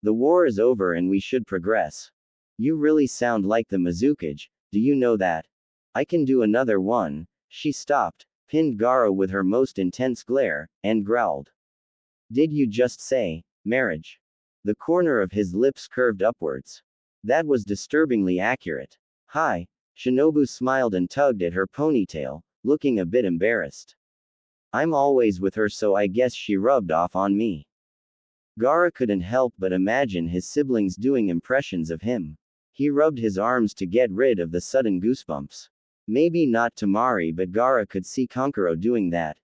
The war is over and we should progress. You really sound like the Mizukage, do you know that? I can do another one. She stopped, pinned Gaara with her most intense glare, and growled. Did you just say, marriage? The corner of his lips curved upwards. That was disturbingly accurate. Hi. Shinobu smiled and tugged at her ponytail, looking a bit embarrassed. I'm always with her, so I guess she rubbed off on me. Gaara couldn't help but imagine his siblings doing impressions of him. He rubbed his arms to get rid of the sudden goosebumps. Maybe not Tamari, but Gaara could see Kankuro doing that.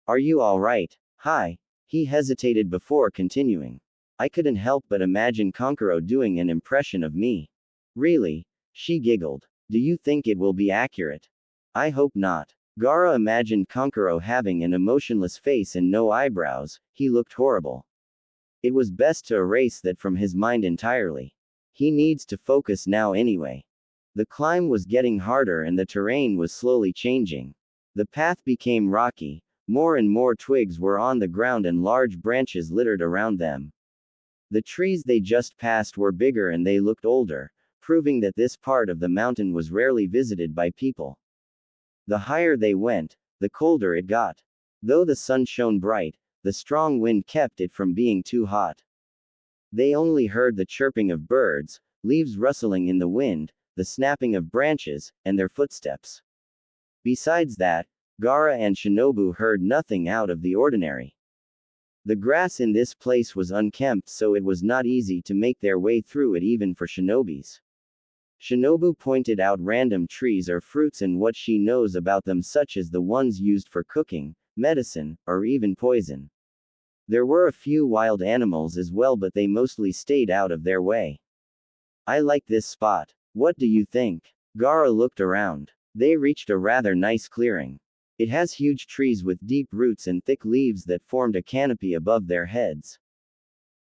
Are you alright? Hi. He hesitated before continuing. I couldn't help but imagine Kankuro doing an impression of me. Really? She giggled. Do you think it will be accurate? I hope not. Gaara imagined Kankuro having an emotionless face and no eyebrows. He looked horrible. It was best to erase that from his mind entirely. He needs to focus now anyway. The climb was getting harder and the terrain was slowly changing. The path became rocky. More and more twigs were on the ground and large branches littered around them. The trees they just passed were bigger and they looked older, proving that this part of the mountain was rarely visited by people. The higher they went, the colder it got. Though the sun shone bright, the strong wind kept it from being too hot. They only heard the chirping of birds, leaves rustling in the wind, the snapping of branches, and their footsteps. Besides that, Gaara and Shinobu heard nothing out of the ordinary. The grass in this place was unkempt, so it was not easy to make their way through it even for shinobis. Shinobu pointed out random trees or fruits and what she knows about them, such as the ones used for cooking, medicine, or even poison. There were a few wild animals as well, but they mostly stayed out of their way. I like this spot. What do you think? Gaara looked around. They reached a rather nice clearing. It has huge trees with deep roots and thick leaves that formed a canopy above their heads.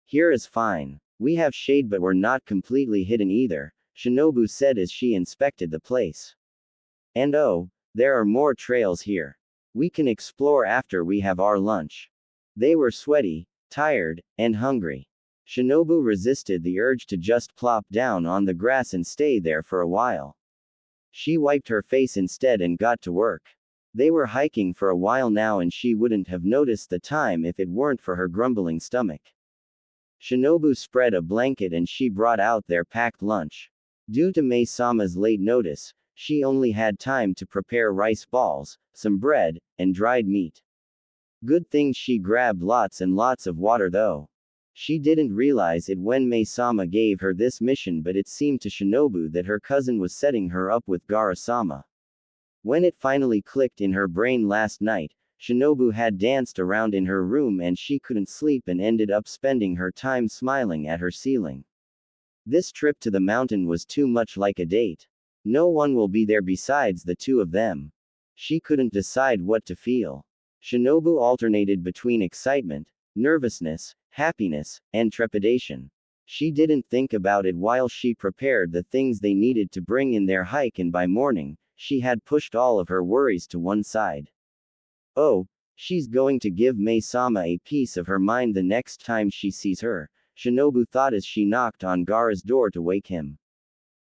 Here is fine. We have shade, but we're not completely hidden either, Shinobu said as she inspected the place. And oh, there are more trails here. We can explore after we have our lunch. They were sweaty, tired, and hungry. Shinobu resisted the urge to just plop down on the grass and stay there for a while. She wiped her face instead and got to work. They were hiking for a while now and she wouldn't have noticed the time if it weren't for her grumbling stomach. Shinobu spread a blanket and she brought out their packed lunch. Due to Mei-sama's late notice, she only had time to prepare rice balls, some bread, and dried meat. Good thing she grabbed lots and lots of water though. She didn't realize it when Mei-sama gave her this mission, but it seemed to Shinobu that her cousin was setting her up with Gaara-sama. When it finally clicked in her brain last night, Shinobu had danced around in her room and she couldn't sleep and ended up spending her time smiling at her ceiling. This trip to the mountain was too much like a date. No one will be there besides the two of them. She couldn't decide what to feel. Shinobu alternated between excitement, nervousness, happiness, and trepidation. She didn't think about it while she prepared the things they needed to bring in their hike, and by morning, she had pushed all of her worries to one side. Oh, she's going to give Mei-sama a piece of her mind the next time she sees her, Shinobu thought as she knocked on Gaara's door to wake him.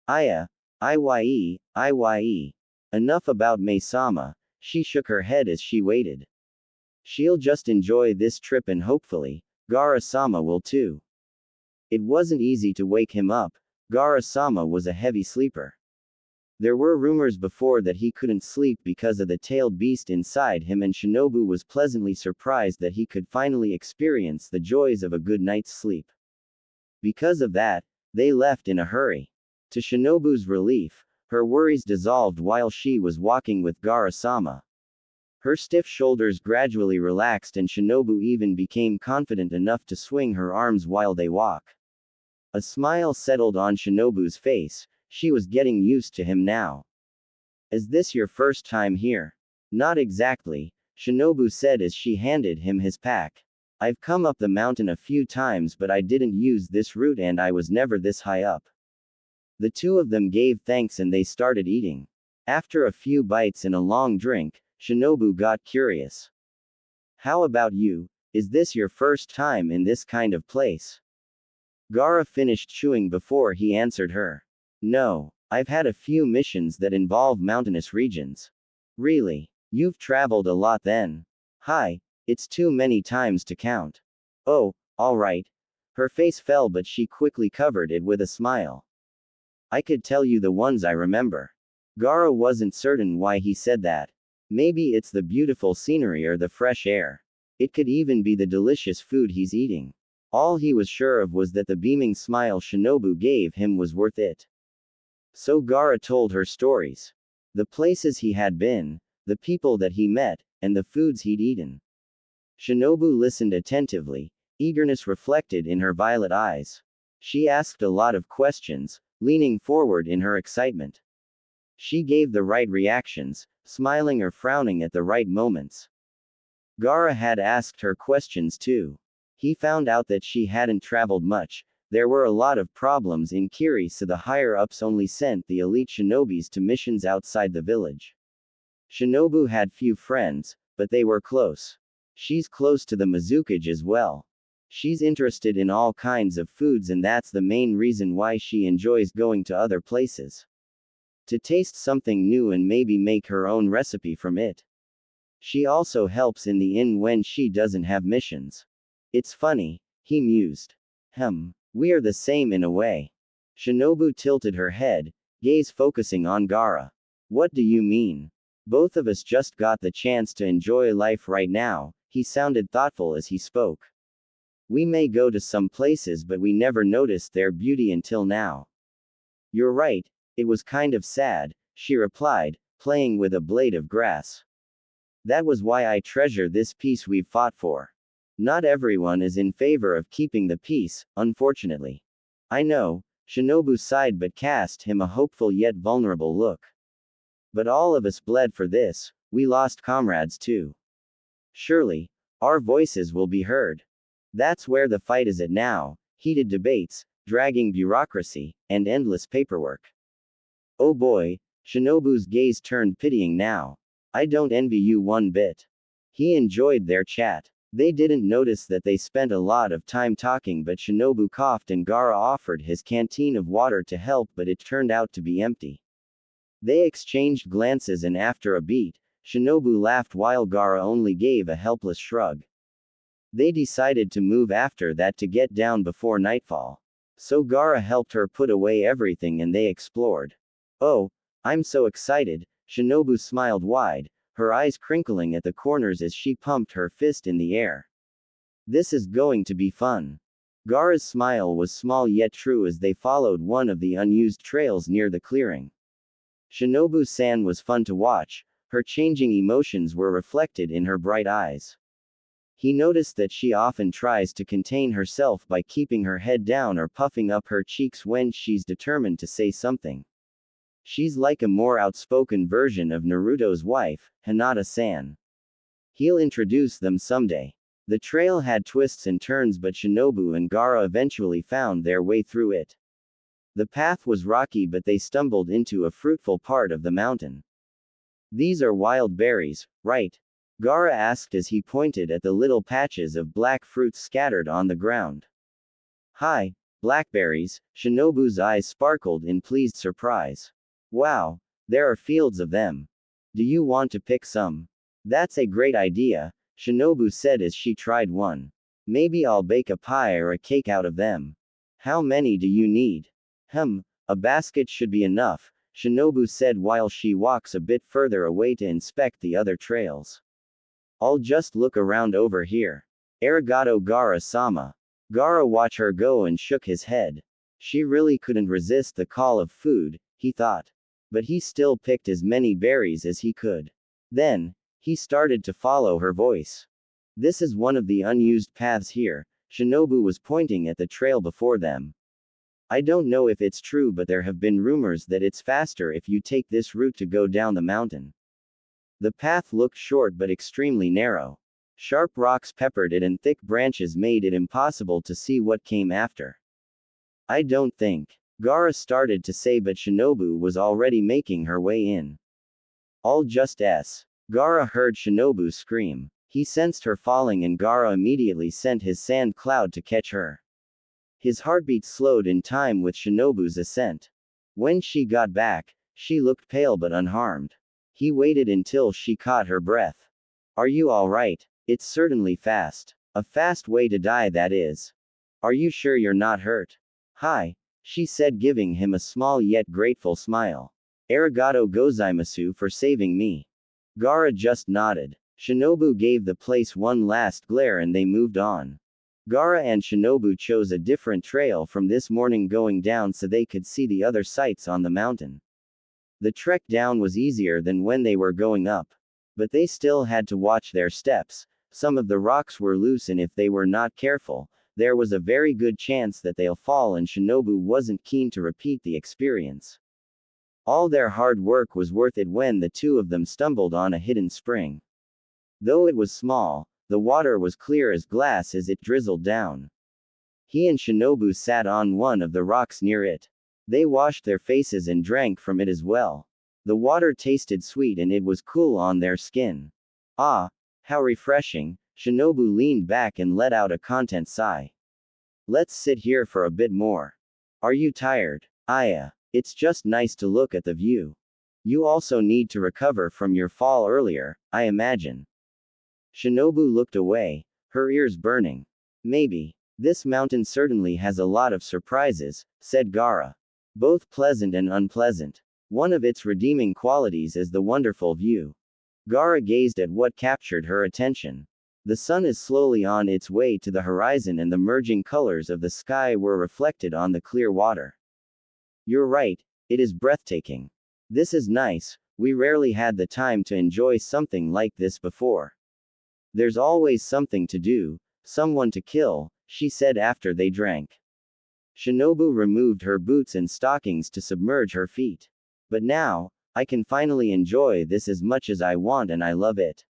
Iya. Iye. Enough about Mei-sama, she shook her head as she waited. She'll just enjoy this trip and hopefully, Gaara-sama will too. It wasn't easy to wake him up. Gaara-sama was a heavy sleeper. There were rumors before that he couldn't sleep because of the tailed beast inside him, and Shinobu was pleasantly surprised that he could finally experience the joys of a good night's sleep. Because of that, they left in a hurry. To Shinobu's relief, her worries dissolved while she was walking with Gaara-sama. Her stiff shoulders gradually relaxed and Shinobu even became confident enough to swing her arms while they walk. A smile settled on Shinobu's face. She was getting used to him now. Is this your first time here? Not exactly, Shinobu said as she handed him his pack. I've come up the mountain a few times, but I didn't use this route and I was never this high up. The two of them gave thanks and they started eating. After a few bites and a long drink, Shinobu got curious. How about you? Is this your first time in this kind of place? Gaara finished chewing before he answered her. No, I've had a few missions that involve mountainous regions. Really? You've traveled a lot then. Hi, it's too many times to count. Oh, alright. Her face fell but she quickly covered it with a smile. I could tell you the ones I remember. Gaara wasn't certain why he said that. Maybe it's the beautiful scenery or the fresh air. It could even be the delicious food he's eating. All he was sure of was that the beaming smile Shinobu gave him was worth it. So Gaara told her stories. The places he had been, the people that he met, and the foods he'd eaten. Shinobu listened attentively, eagerness reflected in her violet eyes. She asked a lot of questions, leaning forward in her excitement. She gave the right reactions, smiling or frowning at the right moments. Gaara had asked her questions too. He found out that she hadn't traveled much. There were a lot of problems in Kiri, so the higher-ups only sent the elite shinobis to missions outside the village. Shinobu had few friends, but they were close. She's close to the Mizukage as well. She's interested in all kinds of foods, and that's the main reason why she enjoys going to other places. To taste something new and maybe make her own recipe from it. She also helps in the inn when she doesn't have missions. It's funny, he mused. We're the same in a way. Shinobu tilted her head, gaze focusing on Gaara. What do you mean? Both of us just got the chance to enjoy life right now. He sounded thoughtful as he spoke. We may go to some places, but we never noticed their beauty until now. You're right, it was kind of sad, she replied, playing with a blade of grass. That was why I treasure this peace we've fought for. Not everyone is in favor of keeping the peace, unfortunately. I know, Shinobu sighed but cast him a hopeful yet vulnerable look. But all of us bled for this, we lost comrades too. Surely, our voices will be heard. That's where the fight is at now, heated debates, dragging bureaucracy, and endless paperwork. Oh boy, Shinobu's gaze turned pitying now. I don't envy you one bit. He enjoyed their chat. They didn't notice that they spent a lot of time talking, but Shinobu coughed and Gaara offered his canteen of water to help, but it turned out to be empty. They exchanged glances, and after a beat, Shinobu laughed while Gaara only gave a helpless shrug. They decided to move after that to get down before nightfall. So Gaara helped her put away everything and they explored. Oh, I'm so excited, Shinobu smiled wide, her eyes crinkling at the corners as she pumped her fist in the air. This is going to be fun. Gaara's smile was small yet true as they followed one of the unused trails near the clearing. Shinobu-san was fun to watch, her changing emotions were reflected in her bright eyes. He noticed that she often tries to contain herself by keeping her head down or puffing up her cheeks when she's determined to say something. She's like a more outspoken version of Naruto's wife, Hinata-san. He'll introduce them someday. The trail had twists and turns, but Shinobu and Gaara eventually found their way through it. The path was rocky, but they stumbled into a fruitful part of the mountain. These are wild berries, right? Gaara asked as he pointed at the little patches of black fruits scattered on the ground. Hi, blackberries, Shinobu's eyes sparkled in pleased surprise. Wow, there are fields of them. Do you want to pick some? That's a great idea, Shinobu said as she tried one. Maybe I'll bake a pie or a cake out of them. How many do you need? A basket should be enough, Shinobu said while she walks a bit further away to inspect the other trails. I'll just look around over here. Arigato Gaara-sama. Gaara watched her go and shook his head. She really couldn't resist the call of food, he thought. But he still picked as many berries as he could. Then, he started to follow her voice. This is one of the unused paths here, Shinobu was pointing at the trail before them. I don't know if it's true, but there have been rumors that it's faster if you take this route to go down the mountain. The path looked short but extremely narrow. Sharp rocks peppered it and thick branches made it impossible to see what came after. I don't think. Gaara started to say, but Shinobu was already making her way in. I'll just s. Gaara heard Shinobu scream. He sensed her falling and Gaara immediately sent his sand cloud to catch her. His heartbeat slowed in time with Shinobu's ascent. When she got back, she looked pale but unharmed. He waited until she caught her breath. Are you alright? It's certainly fast. A fast way to die, that is. Are you sure you're not hurt? Hi. she said, giving him a small yet grateful smile. Arigato gozaimasu for saving me. Gaara just nodded. Shinobu gave the place one last glare and they moved on. Gaara and Shinobu chose a different trail from this morning, going down so they could see the other sights on the mountain. The trek down was easier than when they were going up. But they still had to watch their steps. Some of the rocks were loose and if they were not careful, there was a very good chance that they'll fall, and Shinobu wasn't keen to repeat the experience. All their hard work was worth it when the two of them stumbled on a hidden spring. Though it was small, the water was clear as glass as it drizzled down. He and Shinobu sat on one of the rocks near it. They washed their faces and drank from it as well. The water tasted sweet and it was cool on their skin. Ah, how refreshing. Shinobu leaned back and let out a content sigh. Let's sit here for a bit more. Are you tired? Aya. It's just nice to look at the view. You also need to recover from your fall earlier, I imagine. Shinobu looked away, her ears burning. Maybe. This mountain certainly has a lot of surprises, said Gaara. Both pleasant and unpleasant. One of its redeeming qualities is the wonderful view. Gaara gazed at what captured her attention. The sun is slowly on its way to the horizon and the merging colors of the sky were reflected on the clear water. You're right, it is breathtaking. This is nice, we rarely had the time to enjoy something like this before. There's always something to do, someone to kill, she said after they drank. Shinobu removed her boots and stockings to submerge her feet. But now, I can finally enjoy this as much as I want and I love it.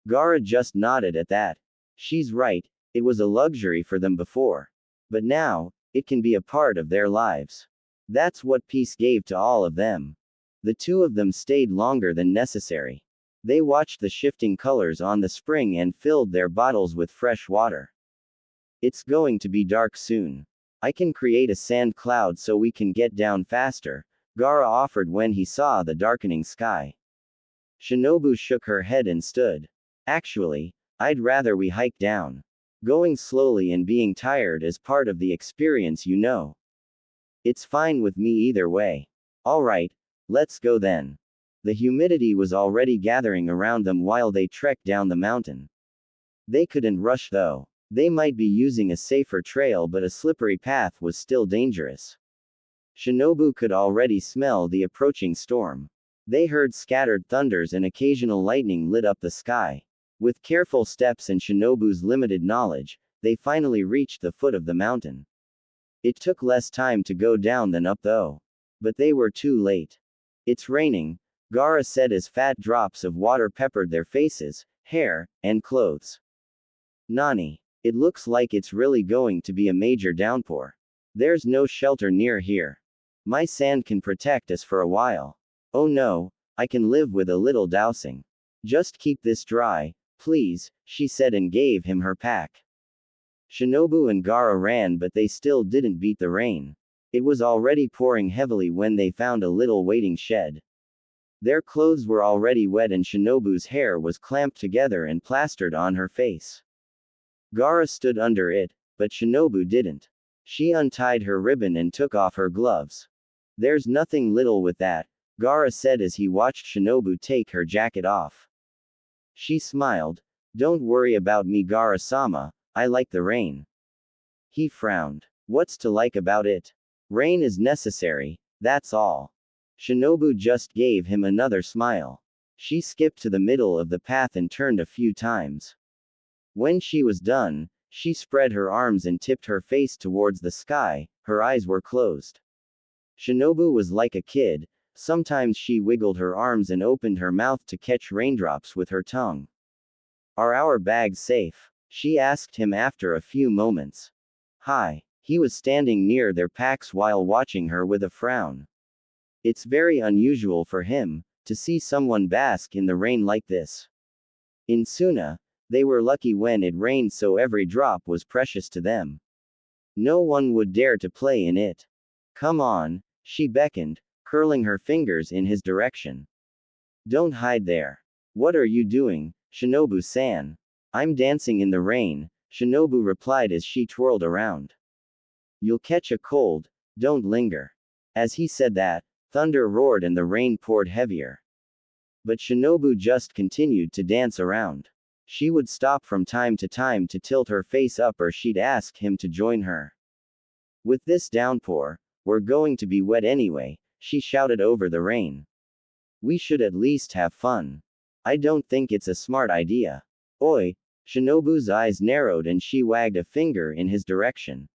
Gaara just nodded at that. She's right, it was a luxury for them before. But now, it can be a part of their lives. That's what peace gave to all of them. The two of them stayed longer than necessary. They watched the shifting colors on the spring and filled their bottles with fresh water. It's going to be dark soon. I can create a sand cloud so we can get down faster, Gaara offered when he saw the darkening sky. Shinobu shook her head and stood. Actually, I'd rather we hike down. Going slowly and being tired is part of the experience, you know. It's fine with me either way. Alright, let's go then. The humidity was already gathering around them while they trekked down the mountain. They couldn't rush though. They might be using a safer trail, but a slippery path was still dangerous. Shinobu could already smell the approaching storm. They heard scattered thunders and occasional lightning lit up the sky. With careful steps and Shinobu's limited knowledge, they finally reached the foot of the mountain. It took less time to go down than up though. But they were too late. It's raining, Gaara said as fat drops of water peppered their faces, hair, and clothes. Nani. It looks like it's really going to be a major downpour. There's no shelter near here. My sand can protect us for a while. Oh no, I can live with a little dousing. Just keep this dry, please, she said and gave him her pack. Shinobu and Gaara ran, but they still didn't beat the rain. It was already pouring heavily when they found a little waiting shed. Their clothes were already wet and Shinobu's hair was clamped together and plastered on her face. Gaara stood under it, but Shinobu didn't. She untied her ribbon and took off her gloves. There's nothing little with that, Gaara said as he watched Shinobu take her jacket off. She smiled. Don't worry about me, Gaara-sama, I like the rain. He frowned. What's to like about it? Rain is necessary, that's all. Shinobu just gave him another smile. She skipped to the middle of the path and turned a few times. When she was done, she spread her arms and tipped her face towards the sky, her eyes were closed. Shinobu was like a kid, sometimes she wiggled her arms and opened her mouth to catch raindrops with her tongue. Are our bags safe? She asked him after a few moments. Hi. He was standing near their packs while watching her with a frown. It's very unusual for him to see someone bask in the rain like this. In Suna, they were lucky when it rained, so every drop was precious to them. No one would dare to play in it. Come on, she beckoned, curling her fingers in his direction. Don't hide there. What are you doing, Shinobu-san? I'm dancing in the rain, Shinobu replied as she twirled around. You'll catch a cold, Don't linger. As he said that, thunder roared and the rain poured heavier. But Shinobu just continued to dance around. She would stop from time to time to tilt her face up or she'd ask him to join her. With this downpour, we're going to be wet anyway, she shouted over the rain. We should at least have fun. I don't think it's a smart idea. Oi! Shinobu's eyes narrowed and she wagged a finger in his direction.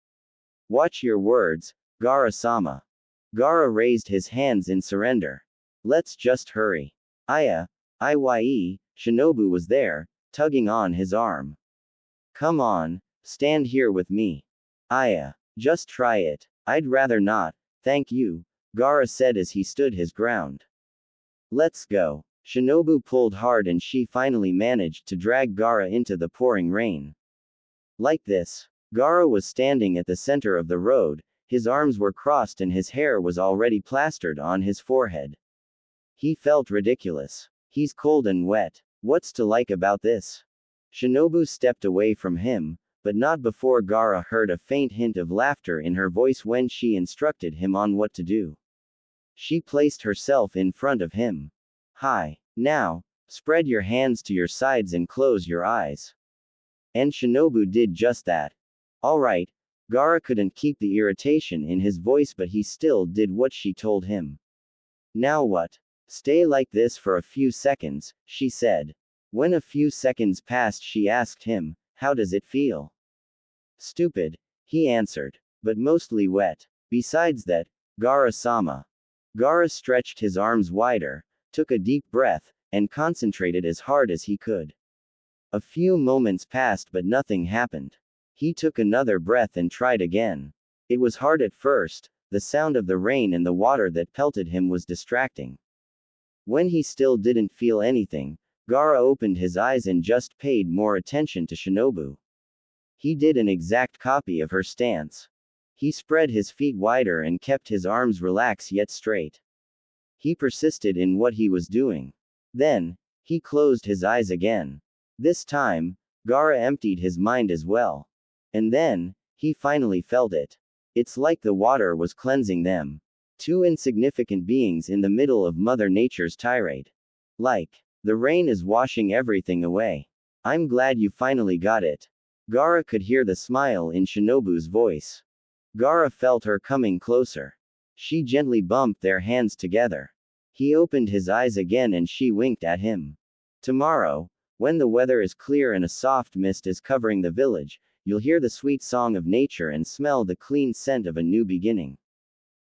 Watch your words, Gaara-sama. Gaara raised his hands in surrender. Let's just hurry. Shinobu was there, tugging on his arm. Come on, stand here with me. Just try it. I'd rather not, thank you, Gaara said as he stood his ground. Let's go. Shinobu pulled hard and she finally managed to drag Gaara into the pouring rain. Like this. Gaara was standing at the center of the road, his arms were crossed and his hair was already plastered on his forehead. He felt ridiculous. He's cold and wet. What's to like about this? Shinobu stepped away from him, but not before Gaara heard a faint hint of laughter in her voice when she instructed him on what to do. She placed herself in front of him. Hi. Now, spread your hands to your sides and close your eyes. And Shinobu did just that. Alright. Gaara couldn't keep the irritation in his voice but he still did what she told him. Now what? Stay like this for a few seconds, she said. When a few seconds passed she asked him, how does it feel? Stupid, he answered. But mostly wet. Besides that, Gaara-sama. Gaara stretched his arms wider, took a deep breath, and concentrated as hard as he could. A few moments passed but nothing happened. He took another breath and tried again. It was hard at first, the sound of the rain and the water that pelted him was distracting. When he still didn't feel anything, Gaara opened his eyes and just paid more attention to Shinobu. He did an exact copy of her stance. He spread his feet wider and kept his arms relaxed yet straight. He persisted in what he was doing. Then, he closed his eyes again. This time, Gaara emptied his mind as well. And then, he finally felt it. It's like the water was cleansing them. Two insignificant beings in the middle of Mother Nature's tirade. Like, the rain is washing everything away. I'm glad you finally got it. Gaara could hear the smile in Shinobu's voice. Gaara felt her coming closer. She gently bumped their hands together. He opened his eyes again and she winked at him. Tomorrow, when the weather is clear and a soft mist is covering the village, you'll hear the sweet song of nature and smell the clean scent of a new beginning.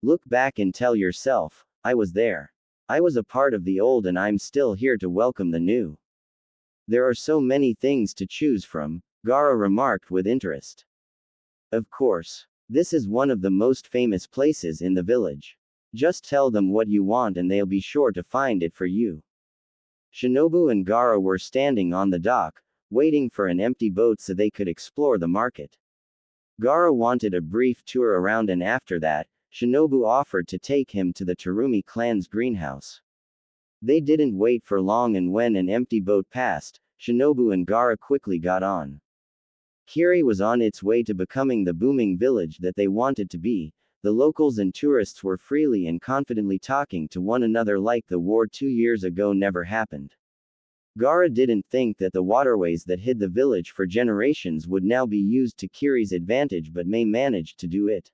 Look back and tell yourself, I was there. I was a part of the old and I'm still here to welcome the new. There are so many things to choose from, Gaara remarked with interest. Of course. This is one of the most famous places in the village. Just tell them what you want and they'll be sure to find it for you. Shinobu and Gaara were standing on the dock, waiting for an empty boat so they could explore the market. Gaara wanted a brief tour around and after that, Shinobu offered to take him to the Terumi clan's greenhouse. They didn't wait for long and when an empty boat passed, Shinobu and Gaara quickly got on. Kiri was on its way to becoming the booming village that they wanted to be. The locals and tourists were freely and confidently talking to one another like the war 2 years ago never happened. Gaara didn't think that the waterways that hid the village for generations would now be used to Kiri's advantage but May managed to do it.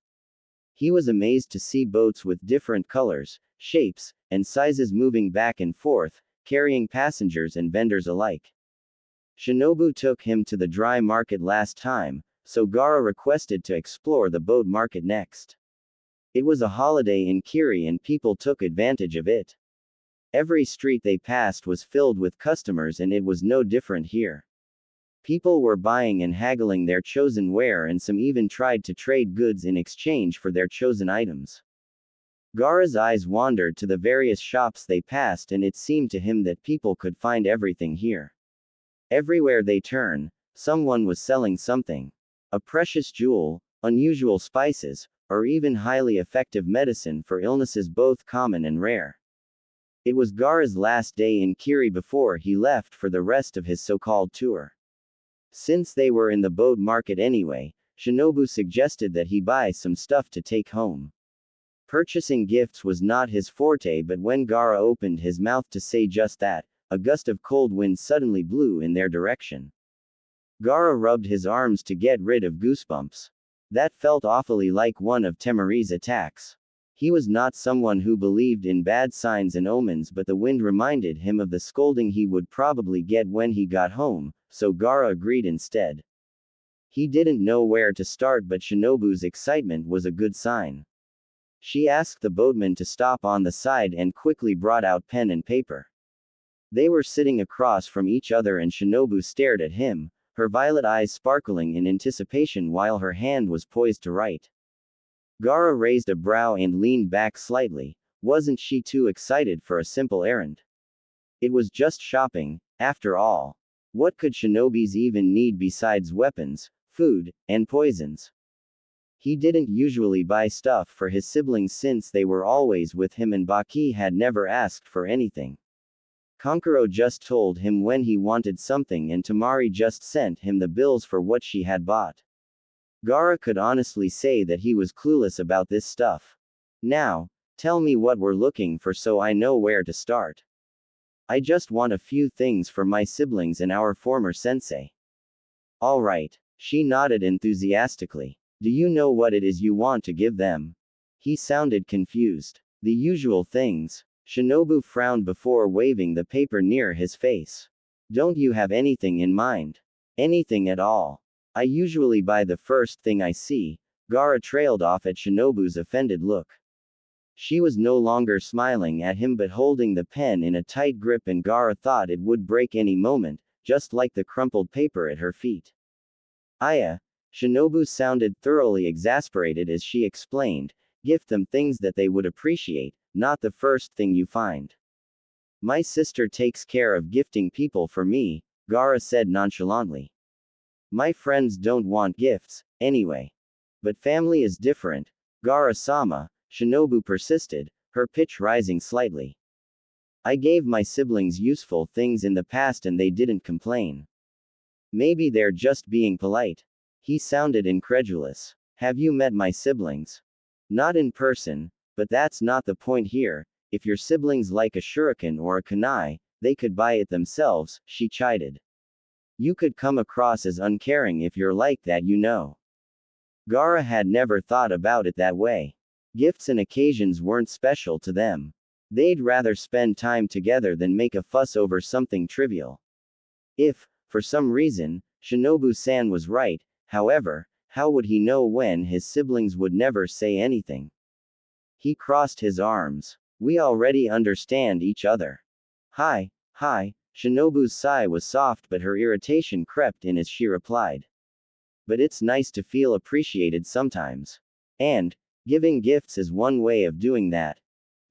He was amazed to see boats with different colors, shapes, and sizes moving back and forth, carrying passengers and vendors alike. Shinobu took him to the dry market last time, so Gaara requested to explore the boat market next. It was a holiday in Kiri and people took advantage of it. Every street they passed was filled with customers and it was no different here. People were buying and haggling their chosen ware and some even tried to trade goods in exchange for their chosen items. Gaara's eyes wandered to the various shops they passed and it seemed to him that people could find everything here. Everywhere they turn, someone was selling something. A precious jewel, unusual spices, or even highly effective medicine for illnesses both common and rare. It was Gaara's last day in Kiri before he left for the rest of his so-called tour. Since they were in the boat market anyway, Shinobu suggested that he buy some stuff to take home. Purchasing gifts was not his forte, but when Gaara opened his mouth to say just that, a gust of cold wind suddenly blew in their direction. Gaara rubbed his arms to get rid of goosebumps. That felt awfully like one of Temuri's attacks. He was not someone who believed in bad signs and omens, but the wind reminded him of the scolding he would probably get when he got home, so Gaara agreed instead. He didn't know where to start, but Shinobu's excitement was a good sign. She asked the boatman to stop on the side and quickly brought out pen and paper. They were sitting across from each other and Shinobu stared at him, her violet eyes sparkling in anticipation while her hand was poised to write. Gaara raised a brow and leaned back slightly. Wasn't she too excited for a simple errand? It was just shopping, after all. What could shinobis even need besides weapons, food, and poisons? He didn't usually buy stuff for his siblings since they were always with him and Baki had never asked for anything. Kankuro just told him when he wanted something and Tamari just sent him the bills for what she had bought. Gaara could honestly say that he was clueless about this stuff. Now, tell me what we're looking for so I know where to start. I just want a few things for my siblings and our former sensei. All right, she nodded enthusiastically. Do you know what it is you want to give them? He sounded confused. The usual things. Shinobu frowned before waving the paper near his face. Don't you have anything in mind? Anything at all? I usually buy the first thing I see. Gaara trailed off at Shinobu's offended look. She was no longer smiling at him but holding the pen in a tight grip, and Gaara thought it would break any moment, just like the crumpled paper at her feet. Aya. Shinobu sounded thoroughly exasperated as she explained, gift them things that they would appreciate, not the first thing you find. My sister takes care of gifting people for me, Gaara said nonchalantly. My friends don't want gifts, anyway. But family is different, Gaara-sama, Shinobu persisted, her pitch rising slightly. I gave my siblings useful things in the past and they didn't complain. Maybe they're just being polite. He sounded incredulous. Have you met my siblings? Not in person, but that's not the point here. If your siblings like a shuriken or a kunai, they could buy it themselves, she chided. You could come across as uncaring if you're like that, you know. Gaara had never thought about it that way. Gifts and occasions weren't special to them. They'd rather spend time together than make a fuss over something trivial. If, for some reason, Shinobu-san was right, however, how would he know when his siblings would never say anything? He crossed his arms. We already understand each other. Hi. Shinobu's sigh was soft but her irritation crept in as she replied. But it's nice to feel appreciated sometimes. And, giving gifts is one way of doing that.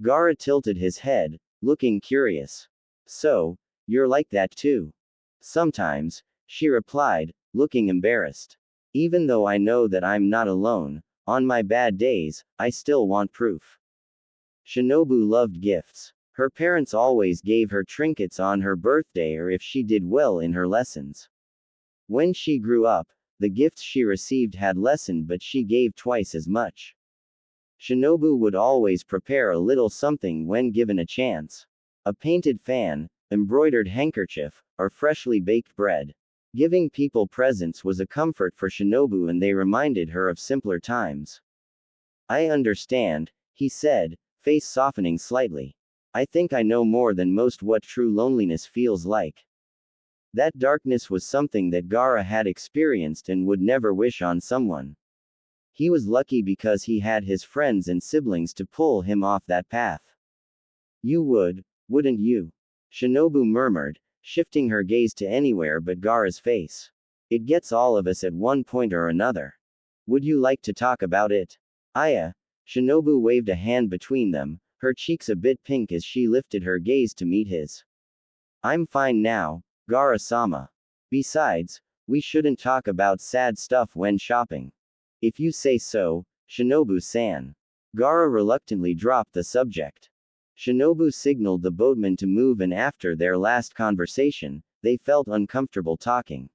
Gaara tilted his head, looking curious. So, you're like that too? Sometimes, she replied, looking embarrassed. Even though I know that I'm not alone, on my bad days, I still want proof. Shinobu loved gifts. Her parents always gave her trinkets on her birthday or if she did well in her lessons. When she grew up, the gifts she received had lessened but she gave twice as much. Shinobu would always prepare a little something when given a chance. A painted fan, embroidered handkerchief, or freshly baked bread. Giving people presents was a comfort for Shinobu and they reminded her of simpler times. I understand, he said, face softening slightly. I think I know more than most what true loneliness feels like. That darkness was something that Gaara had experienced and would never wish on someone. He was lucky because he had his friends and siblings to pull him off that path. You would, wouldn't you? Shinobu murmured, shifting her gaze to anywhere but Gaara's face. It gets all of us at one point or another. Would you like to talk about it? Aya. Shinobu waved a hand between them, her cheeks a bit pink as she lifted her gaze to meet his. I'm fine now, Gaara-sama. Besides, we shouldn't talk about sad stuff when shopping. If you say so, Shinobu-san. Gaara reluctantly dropped the subject. Shinobu signaled the boatman to move and after their last conversation, they felt uncomfortable talking.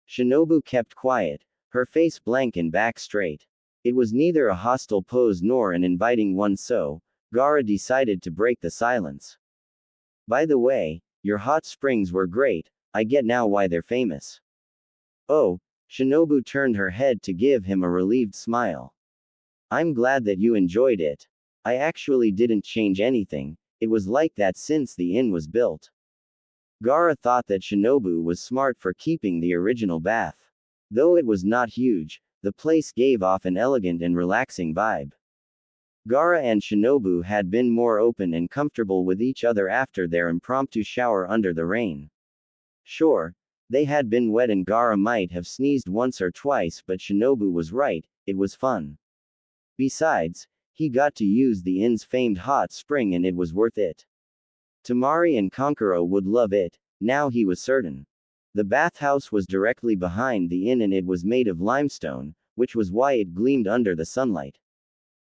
Shinobu kept quiet, her face blank and back straight. It was neither a hostile pose nor an inviting one, so Gaara decided to break the silence. By the way, your hot springs were great, I get now why they're famous. Oh, Shinobu turned her head to give him a relieved smile. I'm glad that you enjoyed it. I actually didn't change anything, it was like that since the inn was built. Gaara thought that Shinobu was smart for keeping the original bath. Though it was not huge, the place gave off an elegant and relaxing vibe. Gaara and Shinobu had been more open and comfortable with each other after their impromptu shower under the rain. Sure, they had been wet and Gaara might have sneezed once or twice, but Shinobu was right, it was fun. Besides, he got to use the inn's famed hot spring and it was worth it. Tamari and Kankuro would love it, now he was certain. The bathhouse was directly behind the inn and it was made of limestone, which was why it gleamed under the sunlight.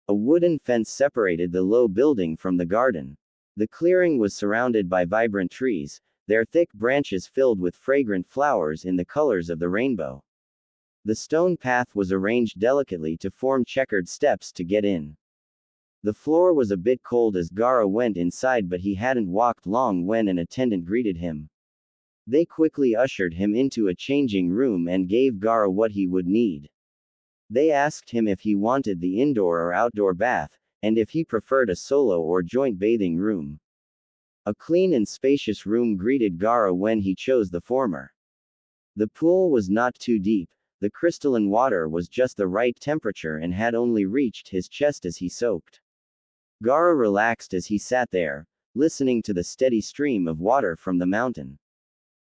A wooden fence separated the low building from the garden. The clearing was surrounded by vibrant trees, their thick branches filled with fragrant flowers in the colors of the rainbow. The stone path was arranged delicately to form checkered steps to get in. The floor was a bit cold as Gaara went inside, but he hadn't walked long when an attendant greeted him. They quickly ushered him into a changing room and gave Gaara what he would need. They asked him if he wanted the indoor or outdoor bath, and if he preferred a solo or joint bathing room. A clean and spacious room greeted Gaara when he chose the former. The pool was not too deep, the crystalline water was just the right temperature and had only reached his chest as he soaked. Gaara relaxed as he sat there, listening to the steady stream of water from the mountain.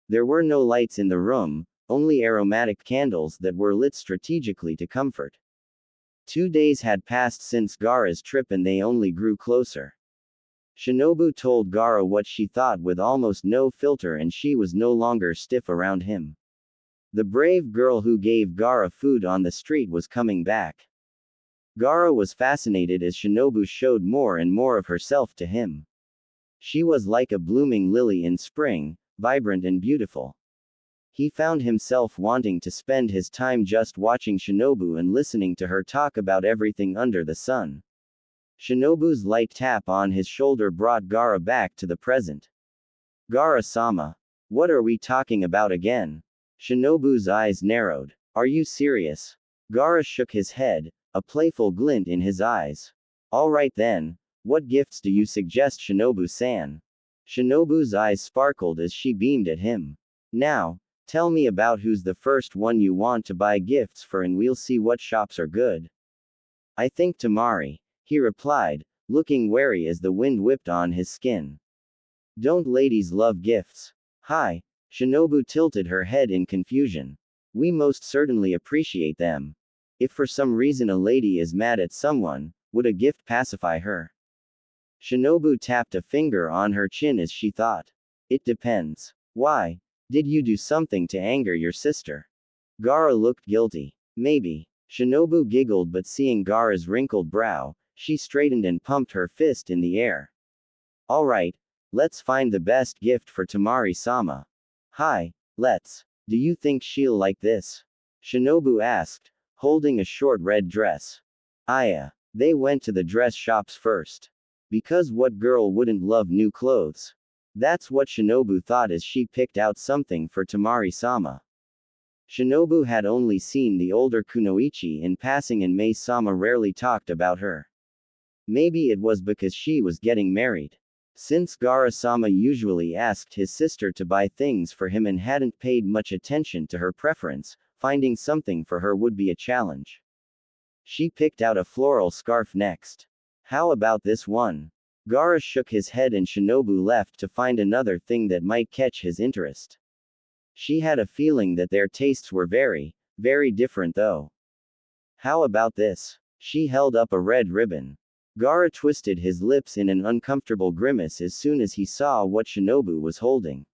There were no lights in the room, only aromatic candles that were lit strategically to comfort. 2 days had passed since Gaara's trip and they only grew closer. Shinobu told Gaara what she thought with almost no filter and she was no longer stiff around him. The brave girl who gave Gaara food on the street was coming back. Gaara was fascinated as Shinobu showed more and more of herself to him. She was like a blooming lily in spring, vibrant and beautiful. He found himself wanting to spend his time just watching Shinobu and listening to her talk about everything under the sun. Shinobu's light tap on his shoulder brought Gaara back to the present. Gaara-sama. What are we talking about again? Shinobu's eyes narrowed. Are you serious? Gaara shook his head, a playful glint in his eyes. Alright then, what gifts do you suggest, Shinobu-san? Shinobu's eyes sparkled as she beamed at him. Now, tell me about who's the first one you want to buy gifts for and we'll see what shops are good. I think Tamari, he replied, looking wary as the wind whipped on his skin. Don't ladies love gifts? Hi. Shinobu tilted her head in confusion. We most certainly appreciate them. If for some reason a lady is mad at someone, would a gift pacify her? Shinobu tapped a finger on her chin as she thought. It depends. Why? Did you do something to anger your sister? Gaara looked guilty. Maybe. Shinobu giggled, but seeing Gaara's wrinkled brow, she straightened and pumped her fist in the air. Alright, let's find the best gift for Tamari-sama. Hi, let's. Do you think she'll like this? Shinobu asked, holding a short red dress. They went to the dress shops first. Because what girl wouldn't love new clothes? That's what Shinobu thought as she picked out something for Tamari-sama. Shinobu had only seen the older Kunoichi in passing and Mei-sama rarely talked about her. Maybe it was because she was getting married. Since Gaara-sama usually asked his sister to buy things for him and hadn't paid much attention to her preference, finding something for her would be a challenge. She picked out a floral scarf next. How about this one? Gaara shook his head and Shinobu left to find another thing that might catch his interest. She had a feeling that their tastes were very, very different though. How about this? She held up a red ribbon. Gaara twisted his lips in an uncomfortable grimace as soon as he saw what Shinobu was holding.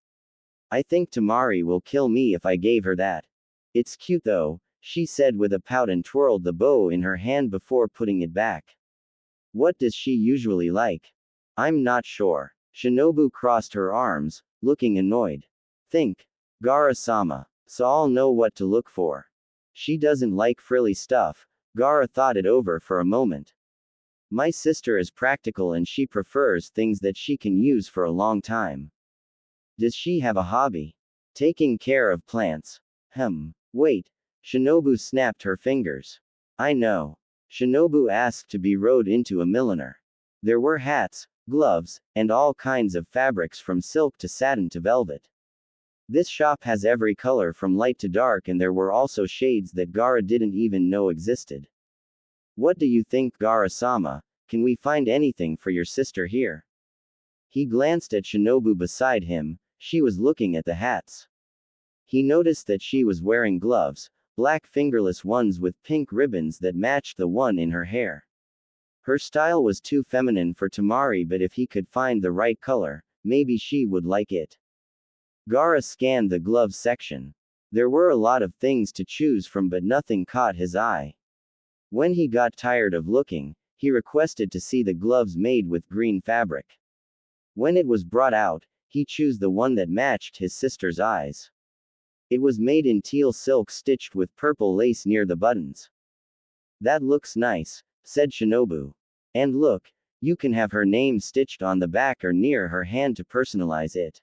I think Tamari will kill me if I gave her that. It's cute though, she said with a pout and twirled the bow in her hand before putting it back. What does she usually like? I'm not sure. Shinobu crossed her arms, looking annoyed. Think. Gaara-sama. So I'll know what to look for. She doesn't like frilly stuff, Gaara thought it over for a moment. My sister is practical and she prefers things that she can use for a long time. Does she have a hobby? Taking care of plants. Wait. Shinobu snapped her fingers. I know. Shinobu asked to be rode into a milliner. There were hats, gloves, and all kinds of fabrics from silk to satin to velvet. This shop has every color from light to dark, and there were also shades that Gaara didn't even know existed. What do you think, Gaara-sama? Can we find anything for your sister here? He glanced at Shinobu beside him. She was looking at the hats. He noticed that she was wearing gloves, black fingerless ones with pink ribbons that matched the one in her hair. Her style was too feminine for Tamari, but if he could find the right color, maybe she would like it. Gaara scanned the gloves section. There were a lot of things to choose from, but nothing caught his eye. When he got tired of looking, he requested to see the gloves made with green fabric. When it was brought out, he chose the one that matched his sister's eyes. It was made in teal silk stitched with purple lace near the buttons. That looks nice, said Shinobu. And look, you can have her name stitched on the back or near her hand to personalize it.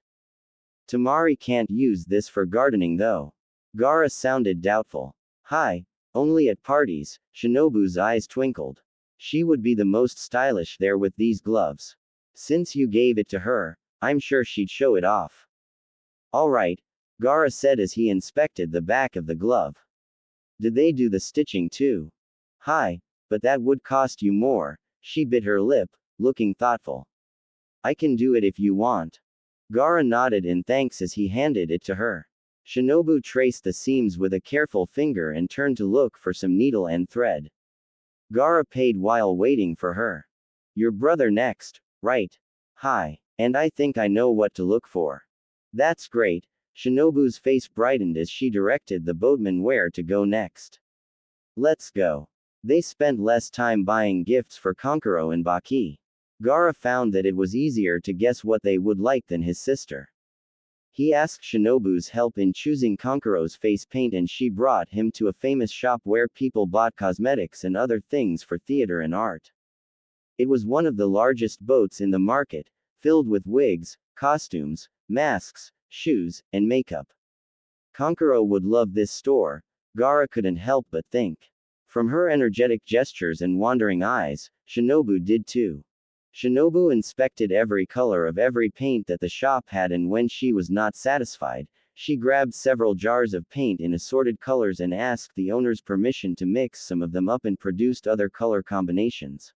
Tamari can't use this for gardening though. Gaara sounded doubtful. Hi, only at parties. Shinobu's eyes twinkled. She would be the most stylish there with these gloves. Since you gave it to her, I'm sure she'd show it off. Alright, Gaara said as he inspected the back of the glove. Did they do the stitching too? Hi, but that would cost you more. She bit her lip, looking thoughtful. I can do it if you want. Gaara nodded in thanks as he handed it to her. Shinobu traced the seams with a careful finger and turned to look for some needle and thread. Gaara paid while waiting for her. Your brother next, right? Hi. And I think I know what to look for. That's great. Shinobu's face brightened as she directed the boatman where to go next. Let's go. They spent less time buying gifts for Kankuro and Baki. Gaara found that it was easier to guess what they would like than his sister. He asked Shinobu's help in choosing Kankuro's face paint, and she brought him to a famous shop where people bought cosmetics and other things for theater and art. It was one of the largest boats in the market, filled with wigs, costumes, masks, shoes, and makeup. Kankuro would love this store, Gaara couldn't help but think. From her energetic gestures and wandering eyes, Shinobu did too. Shinobu inspected every color of every paint that the shop had, and when she was not satisfied, she grabbed several jars of paint in assorted colors and asked the owner's permission to mix some of them up and produced other color combinations.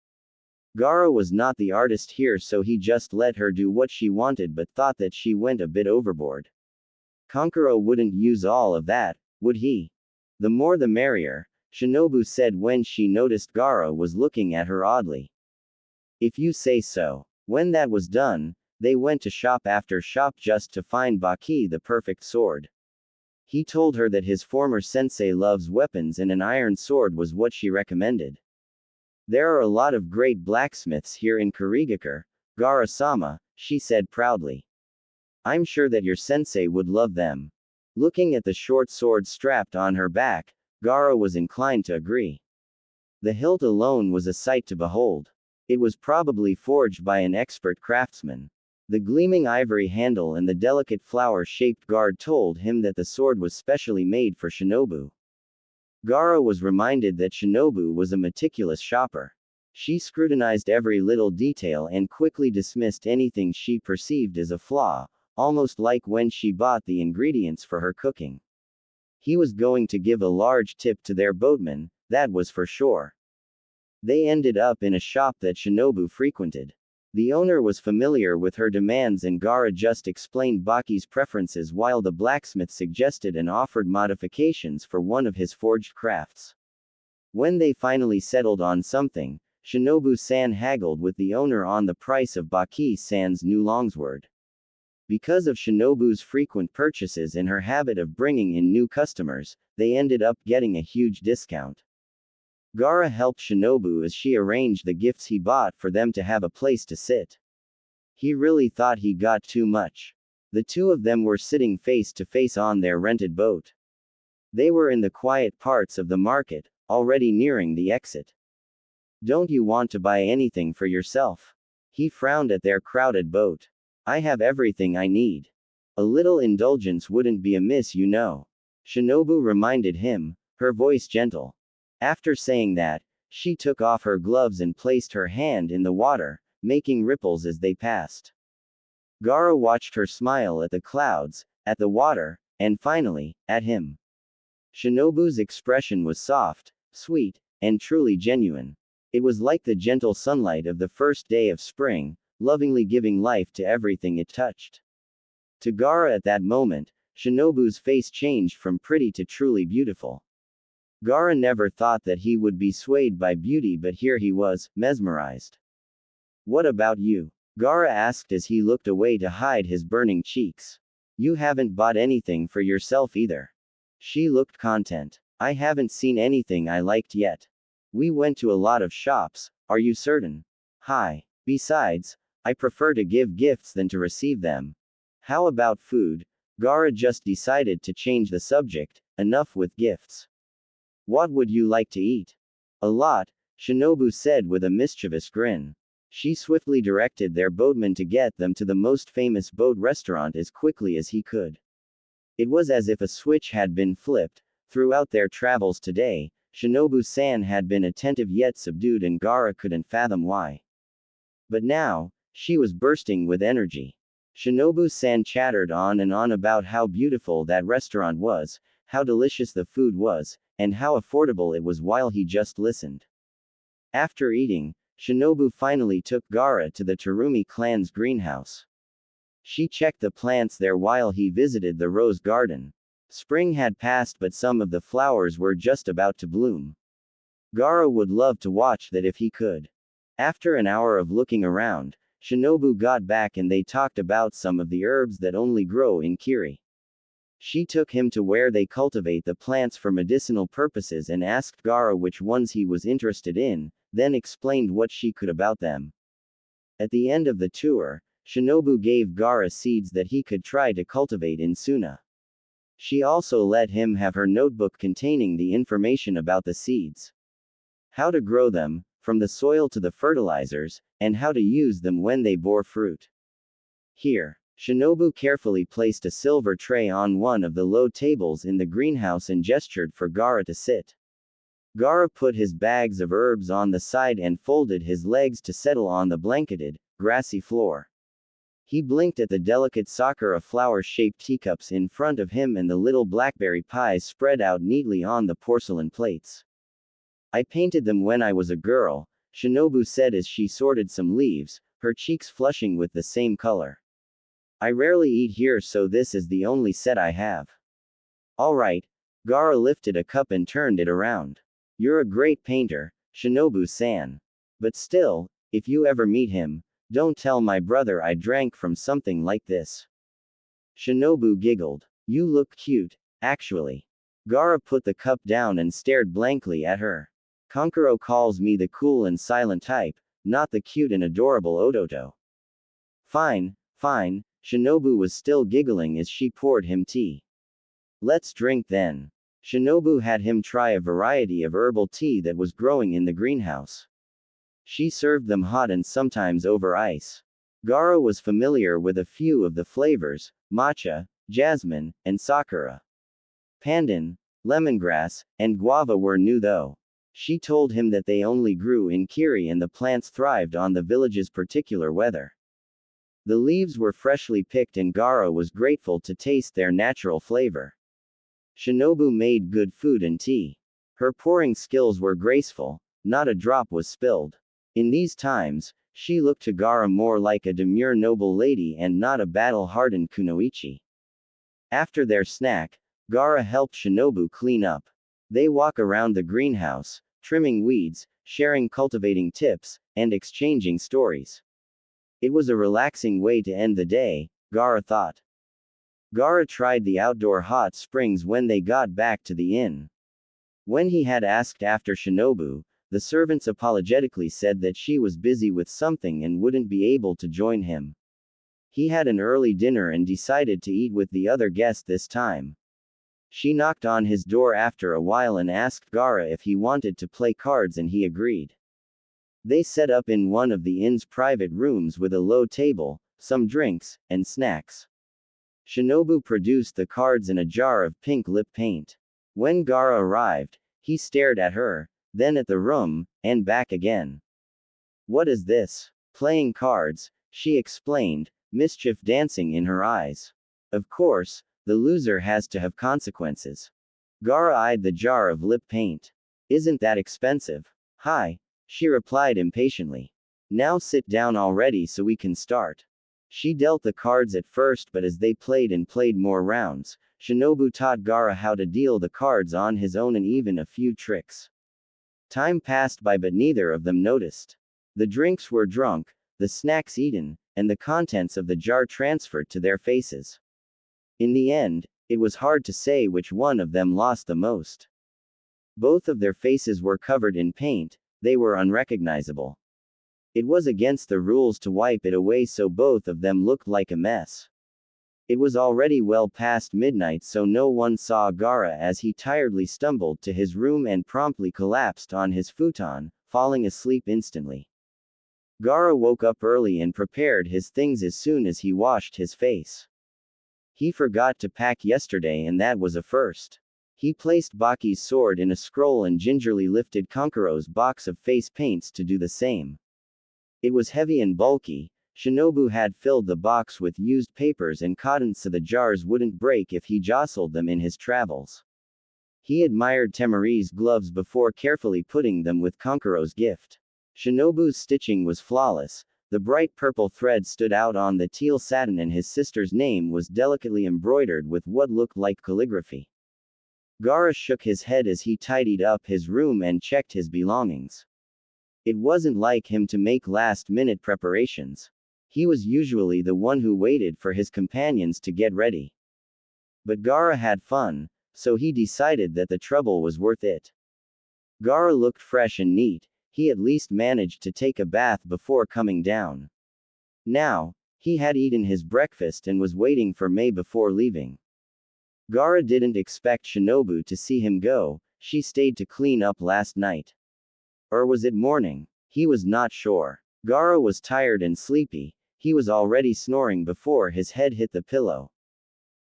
Gaara was not the artist here, so he just let her do what she wanted, but thought that she went a bit overboard. Kankuro wouldn't use all of that, would he? The more the merrier, Shinobu said when she noticed Gaara was looking at her oddly. If you say so. When that was done, they went to shop after shop just to find Baki the perfect sword. He told her that his former sensei loves weapons and an iron sword was what she recommended. There are a lot of great blacksmiths here in Kurigakure, Gaara-sama, she said proudly. I'm sure that your sensei would love them. Looking at the short sword strapped on her back, Gaara was inclined to agree. The hilt alone was a sight to behold. It was probably forged by an expert craftsman. The gleaming ivory handle and the delicate flower-shaped guard told him that the sword was specially made for Shinobu. Gaara was reminded that Shinobu was a meticulous shopper. She scrutinized every little detail and quickly dismissed anything she perceived as a flaw, almost like when she bought the ingredients for her cooking. He was going to give a large tip to their boatman, that was for sure. They ended up in a shop that Shinobu frequented. The owner was familiar with her demands, and Gaara just explained Baki's preferences while the blacksmith suggested and offered modifications for one of his forged crafts. When they finally settled on something, Shinobu-san haggled with the owner on the price of Baki-san's new longsword. Because of Shinobu's frequent purchases and her habit of bringing in new customers, they ended up getting a huge discount. Gaara helped Shinobu as she arranged the gifts he bought for them to have a place to sit. He really thought he got too much. The two of them were sitting face to face on their rented boat. They were in the quiet parts of the market, already nearing the exit. Don't you want to buy anything for yourself? He frowned at their crowded boat. I have everything I need. A little indulgence wouldn't be amiss, you know. Shinobu reminded him, her voice gentle. After saying that, she took off her gloves and placed her hand in the water, making ripples as they passed. Gaara watched her smile at the clouds, at the water, and finally, at him. Shinobu's expression was soft, sweet, and truly genuine. It was like the gentle sunlight of the first day of spring, lovingly giving life to everything it touched. To Gaara at that moment, Shinobu's face changed from pretty to truly beautiful. Gaara never thought that he would be swayed by beauty, but here he was, mesmerized. What about you? Gaara asked as he looked away to hide his burning cheeks. You haven't bought anything for yourself either. She looked content. I haven't seen anything I liked yet. We went to a lot of shops, are you certain? Hi. Besides, I prefer to give gifts than to receive them. How about food? Gaara just decided to change the subject, enough with gifts. What would you like to eat? A lot, Shinobu said with a mischievous grin. She swiftly directed their boatman to get them to the most famous boat restaurant as quickly as he could. It was as if a switch had been flipped. Throughout their travels today, Shinobu-san had been attentive yet subdued, and Gaara couldn't fathom why. But now, she was bursting with energy. Shinobu-san chattered on and on about how beautiful that restaurant was, how delicious the food was, and how affordable it was while he just listened. After eating, Shinobu finally took Gaara to the Terumi clan's greenhouse. She checked the plants there while he visited the rose garden. Spring had passed, but some of the flowers were just about to bloom. Gaara would love to watch that if he could. After an hour of looking around, Shinobu got back and they talked about some of the herbs that only grow in Kiri. She took him to where they cultivate the plants for medicinal purposes and asked Gaara which ones he was interested in, then explained what she could about them. At the end of the tour, Shinobu gave Gaara seeds that he could try to cultivate in Suna. She also let him have her notebook containing the information about the seeds. How to grow them, from the soil to the fertilizers, and how to use them when they bore fruit. Here, Shinobu carefully placed a silver tray on one of the low tables in the greenhouse and gestured for Gaara to sit. Gaara put his bags of herbs on the side and folded his legs to settle on the blanketed, grassy floor. He blinked at the delicate sakura flower-shaped teacups in front of him and the little blackberry pies spread out neatly on the porcelain plates. I painted them when I was a girl, Shinobu said as she sorted some leaves, her cheeks flushing with the same color. I rarely eat here, so this is the only set I have. Alright. Gaara lifted a cup and turned it around. You're a great painter, Shinobu-san. But still, if you ever meet him, don't tell my brother I drank from something like this. Shinobu giggled. You look cute, actually. Gaara put the cup down and stared blankly at her. Kankuro calls me the cool and silent type, not the cute and adorable Ototo. Fine, fine, Shinobu was still giggling as she poured him tea. Let's drink then. Shinobu had him try a variety of herbal tea that was growing in the greenhouse. She served them hot and sometimes over ice. Gaara was familiar with a few of the flavors: matcha, jasmine, and sakura. Pandan, lemongrass, and guava were new though. She told him that they only grew in Kiri and the plants thrived on the village's particular weather. The leaves were freshly picked and Gaara was grateful to taste their natural flavor. Shinobu made good food and tea. Her pouring skills were graceful, not a drop was spilled. In these times, she looked to Gaara more like a demure noble lady and not a battle-hardened kunoichi. After their snack, Gaara helped Shinobu clean up. They walk around the greenhouse, trimming weeds, sharing cultivating tips, and exchanging stories. It was a relaxing way to end the day, Gaara thought. Gaara tried the outdoor hot springs when they got back to the inn. When he had asked after Shinobu, the servants apologetically said that she was busy with something and wouldn't be able to join him. He had an early dinner and decided to eat with the other guests this time. She knocked on his door after a while and asked Gaara if he wanted to play cards, and he agreed. They set up in one of the inn's private rooms with a low table, some drinks, and snacks. Shinobu produced the cards and a jar of pink lip paint. When Gaara arrived, he stared at her, then at the room, and back again. "What is this?" "Playing cards," she explained, mischief dancing in her eyes. "Of course, the loser has to have consequences." Gaara eyed the jar of lip paint. "Isn't that expensive?" "Hi," she replied impatiently. "Now sit down already so we can start." She dealt the cards at first, but as they played and played more rounds, Shinobu taught Gaara how to deal the cards on his own and even a few tricks. Time passed by, but neither of them noticed. The drinks were drunk, the snacks eaten, and the contents of the jar transferred to their faces. In the end, it was hard to say which one of them lost the most. Both of their faces were covered in paint, they were unrecognizable. It was against the rules to wipe it away, so both of them looked like a mess. It was already well past midnight, so no one saw Gaara as he tiredly stumbled to his room and promptly collapsed on his futon, falling asleep instantly. Gaara woke up early and prepared his things as soon as he washed his face. He forgot to pack yesterday, and that was a first. He placed Baki's sword in a scroll and gingerly lifted Kankuro's box of face paints to do the same. It was heavy and bulky. Shinobu had filled the box with used papers and cotton so the jars wouldn't break if he jostled them in his travels. He admired Temari's gloves before carefully putting them with Kankuro's gift. Shinobu's stitching was flawless. The bright purple thread stood out on the teal satin, and his sister's name was delicately embroidered with what looked like calligraphy. Gaara shook his head as he tidied up his room and checked his belongings. It wasn't like him to make last-minute preparations. He was usually the one who waited for his companions to get ready. But Gaara had fun, so he decided that the trouble was worth it. Gaara looked fresh and neat. He at least managed to take a bath before coming down. Now, he had eaten his breakfast and was waiting for Mei before leaving. Gaara didn't expect Shinobu to see him go. She stayed to clean up last night. Or was it morning? He was not sure. Gaara was tired and sleepy. He was already snoring before his head hit the pillow.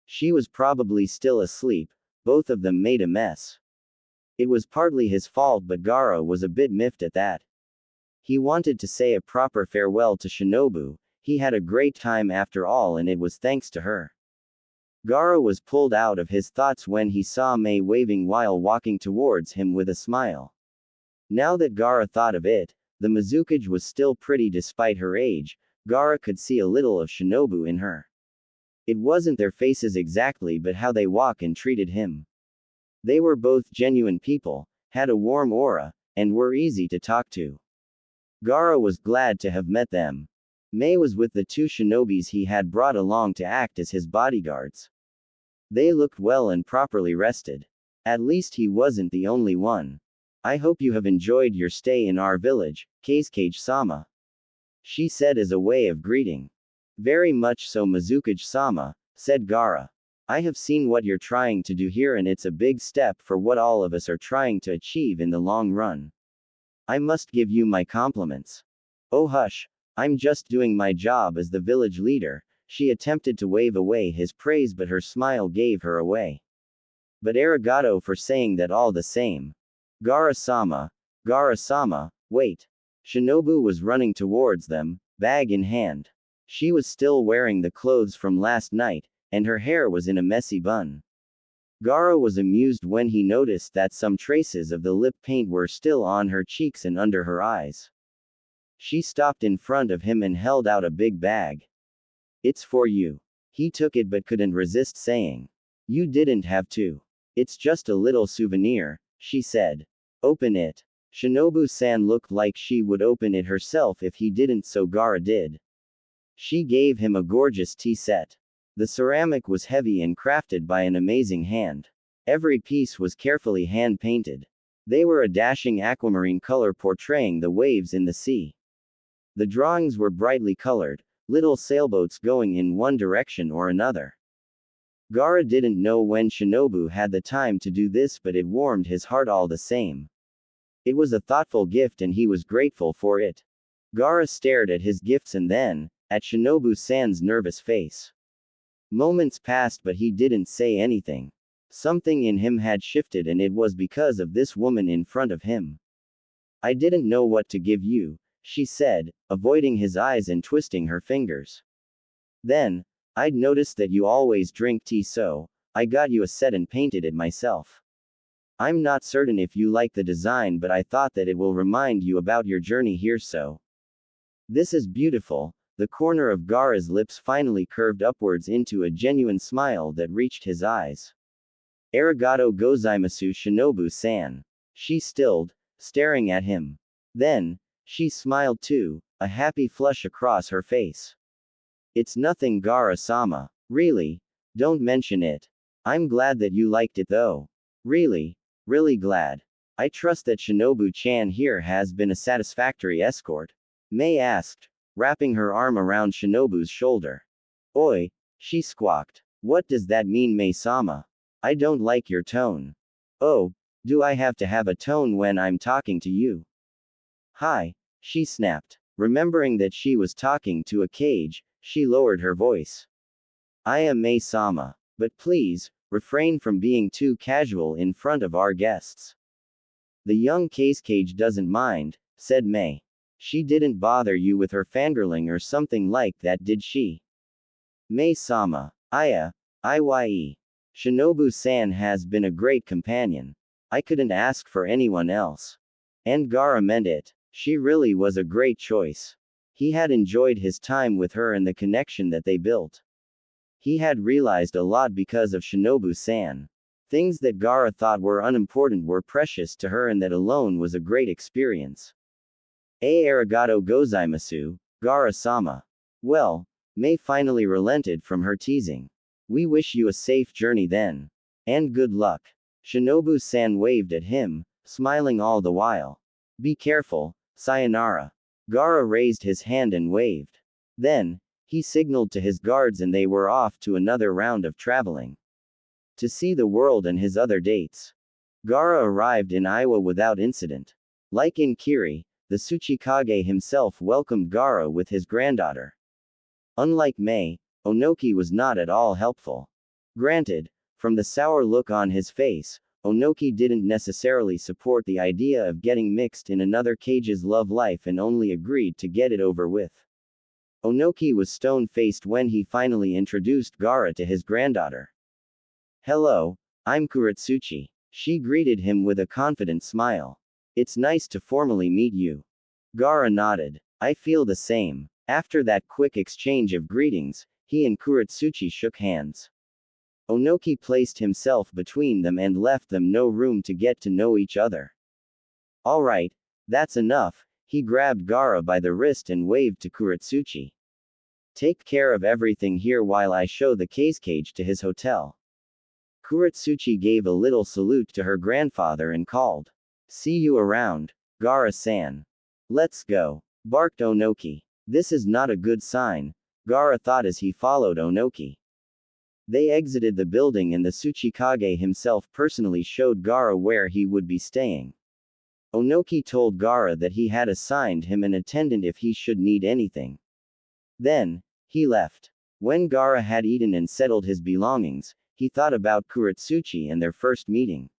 She was probably still asleep. Both of them made a mess. It was partly his fault, but Gaara was a bit miffed at that. He wanted to say a proper farewell to Shinobu. He had a great time after all, and it was thanks to her. Gaara was pulled out of his thoughts when he saw Mei waving while walking towards him with a smile. Now that Gaara thought of it, the Mizukage was still pretty despite her age. Gaara could see a little of Shinobu in her. It wasn't their faces exactly, but how they walked and treated him. They were both genuine people, had a warm aura, and were easy to talk to. Gaara was glad to have met them. Mei was with the two shinobis he had brought along to act as his bodyguards. They looked well and properly rested. At least he wasn't the only one. "I hope you have enjoyed your stay in our village, Kazekage-sama," she said as a way of greeting. "Very much so, Mizukage-sama," said Gaara. "I have seen what you're trying to do here, and it's a big step for what all of us are trying to achieve in the long run. I must give you my compliments." "Oh hush, I'm just doing my job as the village leader." She attempted to wave away his praise, but her smile gave her away. "But arigato for saying that all the same. Gaara-sama, Gaara-sama, wait." Shinobu was running towards them, bag in hand. She was still wearing the clothes from last night, and her hair was in a messy bun. Gaara was amused when he noticed that some traces of the lip paint were still on her cheeks and under her eyes. She stopped in front of him and held out a big bag. "It's for you." He took it but couldn't resist saying, "You didn't have to. It's just a little souvenir," she said. "Open it." Shinobu-san looked like she would open it herself if he didn't, so Gaara did. She gave him a gorgeous tea set. The ceramic was heavy and crafted by an amazing hand. Every piece was carefully hand-painted. They were a dashing aquamarine color portraying the waves in the sea. The drawings were brightly colored, little sailboats going in one direction or another. Gaara didn't know when Shinobu had the time to do this, but it warmed his heart all the same. It was a thoughtful gift and he was grateful for it. Gaara stared at his gifts and then, at Shinobu-san's nervous face. Moments passed but he didn't say anything. Something in him had shifted and it was because of this woman in front of him. I didn't know what to give you, she said, avoiding his eyes and twisting her fingers. Then, I'd noticed that you always drink tea, so I got you a set and painted it myself. I'm not certain if you like the design, but I thought that it will remind you about your journey here, so. This is beautiful. The corner of Gaara's lips finally curved upwards into a genuine smile that reached his eyes. Arigato gozaimasu Shinobu-san. She stilled, staring at him. Then, she smiled too, a happy flush across her face. It's nothing, Gaara-sama. Really, don't mention it. I'm glad that you liked it though. Really, really glad. I trust that Shinobu-chan here has been a satisfactory escort. Mei asked, wrapping her arm around Shinobu's shoulder. Oi, she squawked. What does that mean, Mei-sama? I don't like your tone. Oh, do I have to have a tone when I'm talking to you? Hi, she snapped. Remembering that she was talking to a cage, she lowered her voice. I am Mei-sama, but please, refrain from being too casual in front of our guests. The young cage doesn't mind, said Mei. She didn't bother you with her fangirling or something like that, did she? Mei-sama, Iye. Shinobu-san has been a great companion. I couldn't ask for anyone else. And Gaara meant it. She really was a great choice. He had enjoyed his time with her and the connection that they built. He had realized a lot because of Shinobu-san. Things that Gaara thought were unimportant were precious to her, and that alone was a great experience. Arigato gozaimasu, Gaara-sama. Well, Mei finally relented from her teasing. We wish you a safe journey then. And good luck. Shinobu-san waved at him, smiling all the while. Be careful, sayonara. Gaara raised his hand and waved. Then, he signaled to his guards and they were off to another round of traveling. To see the world and his other dates. Gaara arrived in Iowa without incident. Like in Kiri, the Tsuchikage himself welcomed Gaara with his granddaughter. Unlike Mei, Onoki was not at all helpful. Granted, from the sour look on his face, Onoki didn't necessarily support the idea of getting mixed in another cage's love life and only agreed to get it over with. Onoki was stone-faced when he finally introduced Gaara to his granddaughter. Hello, I'm Kuretsuchi. She greeted him with a confident smile. It's nice to formally meet you. Gaara nodded. I feel the same. After that quick exchange of greetings, he and Kuretsuchi shook hands. Onoki placed himself between them and left them no room to get to know each other. Alright, that's enough. He grabbed Gaara by the wrist and waved to Kuretsuchi. Take care of everything here while I show the cage to his hotel. Kuretsuchi gave a little salute to her grandfather and called. See you around, Gaara-san. Let's go, barked Onoki. This is not a good sign, Gaara thought as he followed Onoki. They exited the building and the Tsuchikage himself personally showed Gaara where he would be staying. Onoki told Gaara that he had assigned him an attendant if he should need anything. Then, he left. When Gaara had eaten and settled his belongings, he thought about Kuretsuchi and their first meeting.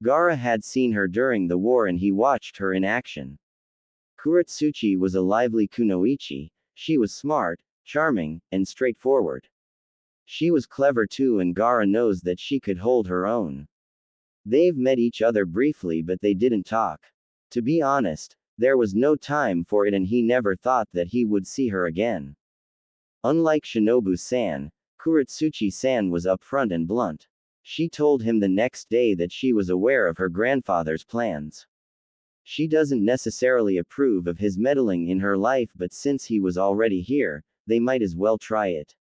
Gaara had seen her during the war and he watched her in action. Kuretsuchi was a lively kunoichi. She was smart, charming, and straightforward. She was clever too, and Gaara knows that she could hold her own. They've met each other briefly but they didn't talk. To be honest, there was no time for it and he never thought that he would see her again. Unlike Shinobu-san, Kuretsuchi-san was upfront and blunt. She told him the next day that she was aware of her grandfather's plans. She doesn't necessarily approve of his meddling in her life, but since he was already here, they might as well try it.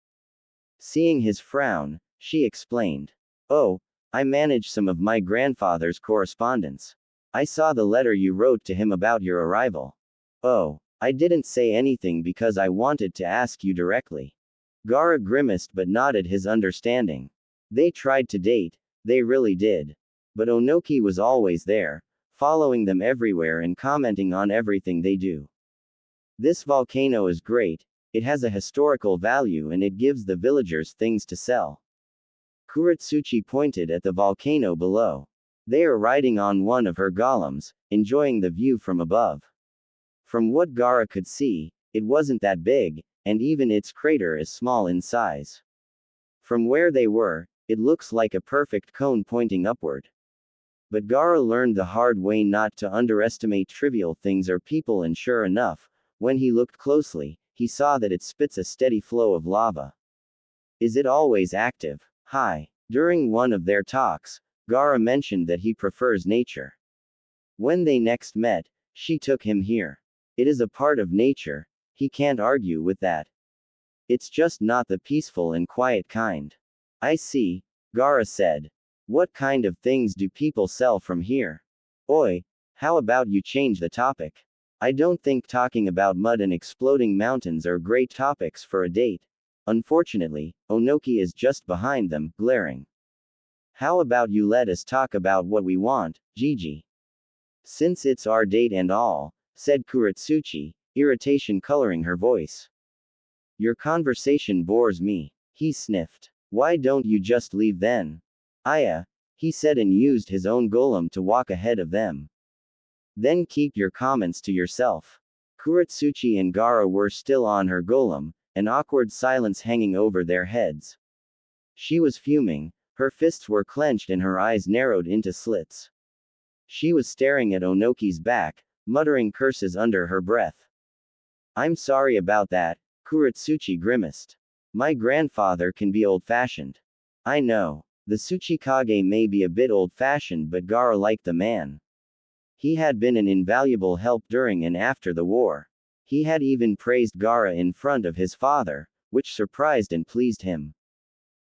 Seeing his frown, she explained. Oh, I manage some of my grandfather's correspondence. I saw the letter you wrote to him about your arrival. Oh, I didn't say anything because I wanted to ask you directly. Gaara grimaced but nodded his understanding. They tried to date, they really did. But Onoki was always there, following them everywhere and commenting on everything they do. This volcano is great, it has a historical value and it gives the villagers things to sell. Kuretsuchi pointed at the volcano below. They are riding on one of her golems, enjoying the view from above. From what Gaara could see, it wasn't that big, and even its crater is small in size. From where they were, it looks like a perfect cone pointing upward. But Gaara learned the hard way not to underestimate trivial things or people, and sure enough, when he looked closely, he saw that it spits a steady flow of lava. Is it always active? Hi. During one of their talks, Gaara mentioned that he prefers nature. When they next met, she took him here. It is a part of nature, he can't argue with that. It's just not the peaceful and quiet kind. I see, Gaara said. What kind of things do people sell from here? Oi, how about you change the topic? I don't think talking about mud and exploding mountains are great topics for a date. Unfortunately, Onoki is just behind them, glaring. How about you let us talk about what we want, Gigi? Since it's our date and all, said Kuretsuchi, irritation coloring her voice. Your conversation bores me, he sniffed. Why don't you just leave then? Aya, he said and used his own golem to walk ahead of them. Then keep your comments to yourself. Kuretsuchi and Gaara were still on her golem, an awkward silence hanging over their heads. She was fuming, her fists were clenched and her eyes narrowed into slits. She was staring at Onoki's back, muttering curses under her breath. I'm sorry about that, Kuretsuchi grimaced. My grandfather can be old-fashioned. I know. The Tsuchikage may be a bit old-fashioned, but Gaara liked the man. He had been an invaluable help during and after the war. He had even praised Gaara in front of his father, which surprised and pleased him.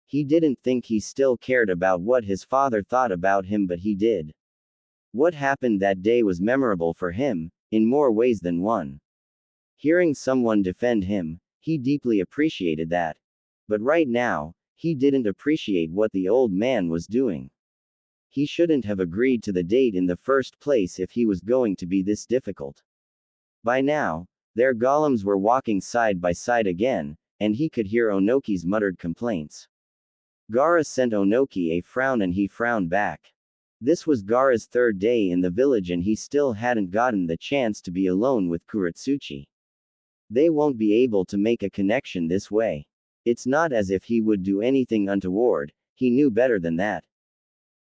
He didn't think he still cared about what his father thought about him, but he did. What happened that day was memorable for him, in more ways than one. Hearing someone defend him, he deeply appreciated that. But right now, he didn't appreciate what the old man was doing. He shouldn't have agreed to the date in the first place if he was going to be this difficult. By now, their golems were walking side by side again, and he could hear Onoki's muttered complaints. Gaara sent Onoki a frown and he frowned back. This was Gaara's third day in the village and he still hadn't gotten the chance to be alone with Kuretsuchi. They won't be able to make a connection this way. It's not as if he would do anything untoward, he knew better than that.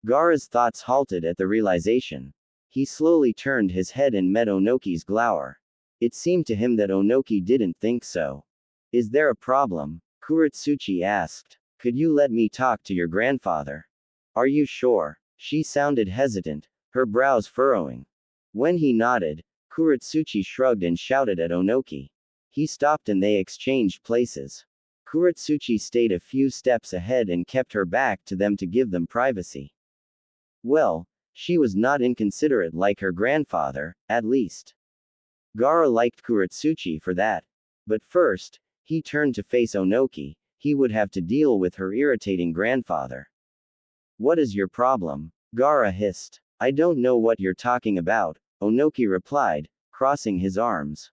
Gaara's thoughts halted at the realization. He slowly turned his head and met Onoki's glower. It seemed to him that Onoki didn't think so. Is there a problem? Kuretsuchi asked. Could you let me talk to your grandfather? Are you sure? She sounded hesitant, her brows furrowing. When he nodded, Kuretsuchi shrugged and shouted at Onoki. He stopped and they exchanged places. Kuretsuchi stayed a few steps ahead and kept her back to them to give them privacy. Well, she was not inconsiderate like her grandfather, at least. Gaara liked Kuretsuchi for that. But first, he turned to face Onoki, he would have to deal with her irritating grandfather. What is your problem? Gaara hissed. I don't know what you're talking about, Onoki replied, crossing his arms.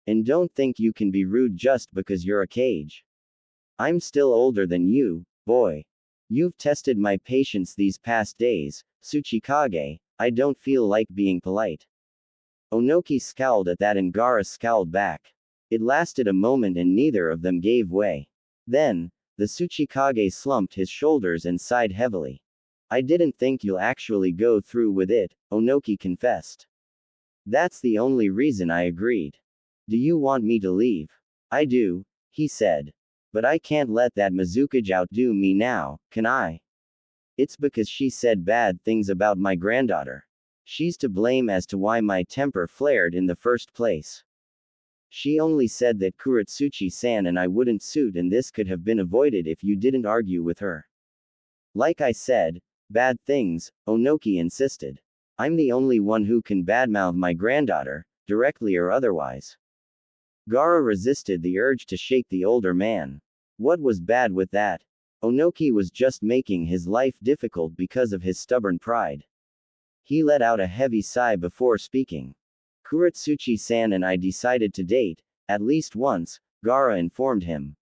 And don't think you can be rude just because you're a cage. I'm still older than you, boy. You've tested my patience these past days, Tsuchikage, I don't feel like being polite. Onoki scowled at that and Gaara scowled back. It lasted a moment and neither of them gave way. Then, the Tsuchikage slumped his shoulders and sighed heavily. I didn't think you'll actually go through with it, Onoki confessed. That's the only reason I agreed. Do you want me to leave? I do, he said. But I can't let that Mizukage outdo me now, can I? It's because she said bad things about my granddaughter. She's to blame as to why my temper flared in the first place. She only said that Kuretsuchi-san and I wouldn't suit and this could have been avoided if you didn't argue with her. Like I said, bad things, Onoki insisted. I'm the only one who can badmouth my granddaughter, directly or otherwise. Gaara resisted the urge to shake the older man. What was bad with that? Onoki was just making his life difficult because of his stubborn pride. He let out a heavy sigh before speaking. Kuretsuchi-san and I decided to date, at least once, Gaara informed him.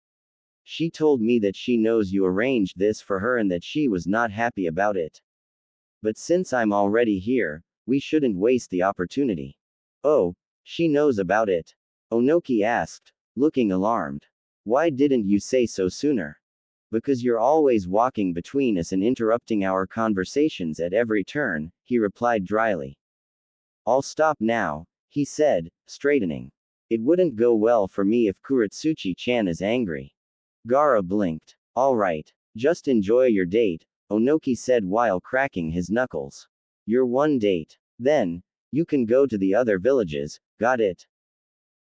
She told me that she knows you arranged this for her and that she was not happy about it. But since I'm already here, we shouldn't waste the opportunity. Oh, she knows about it? Onoki asked, looking alarmed. Why didn't you say so sooner? Because you're always walking between us and interrupting our conversations at every turn, he replied dryly. I'll stop now, he said, straightening. It wouldn't go well for me if Kuretsuchi-chan is angry. Gaara blinked. All right, just enjoy your date, Onoki said while cracking his knuckles. Your one date. Then, you can go to the other villages, got it?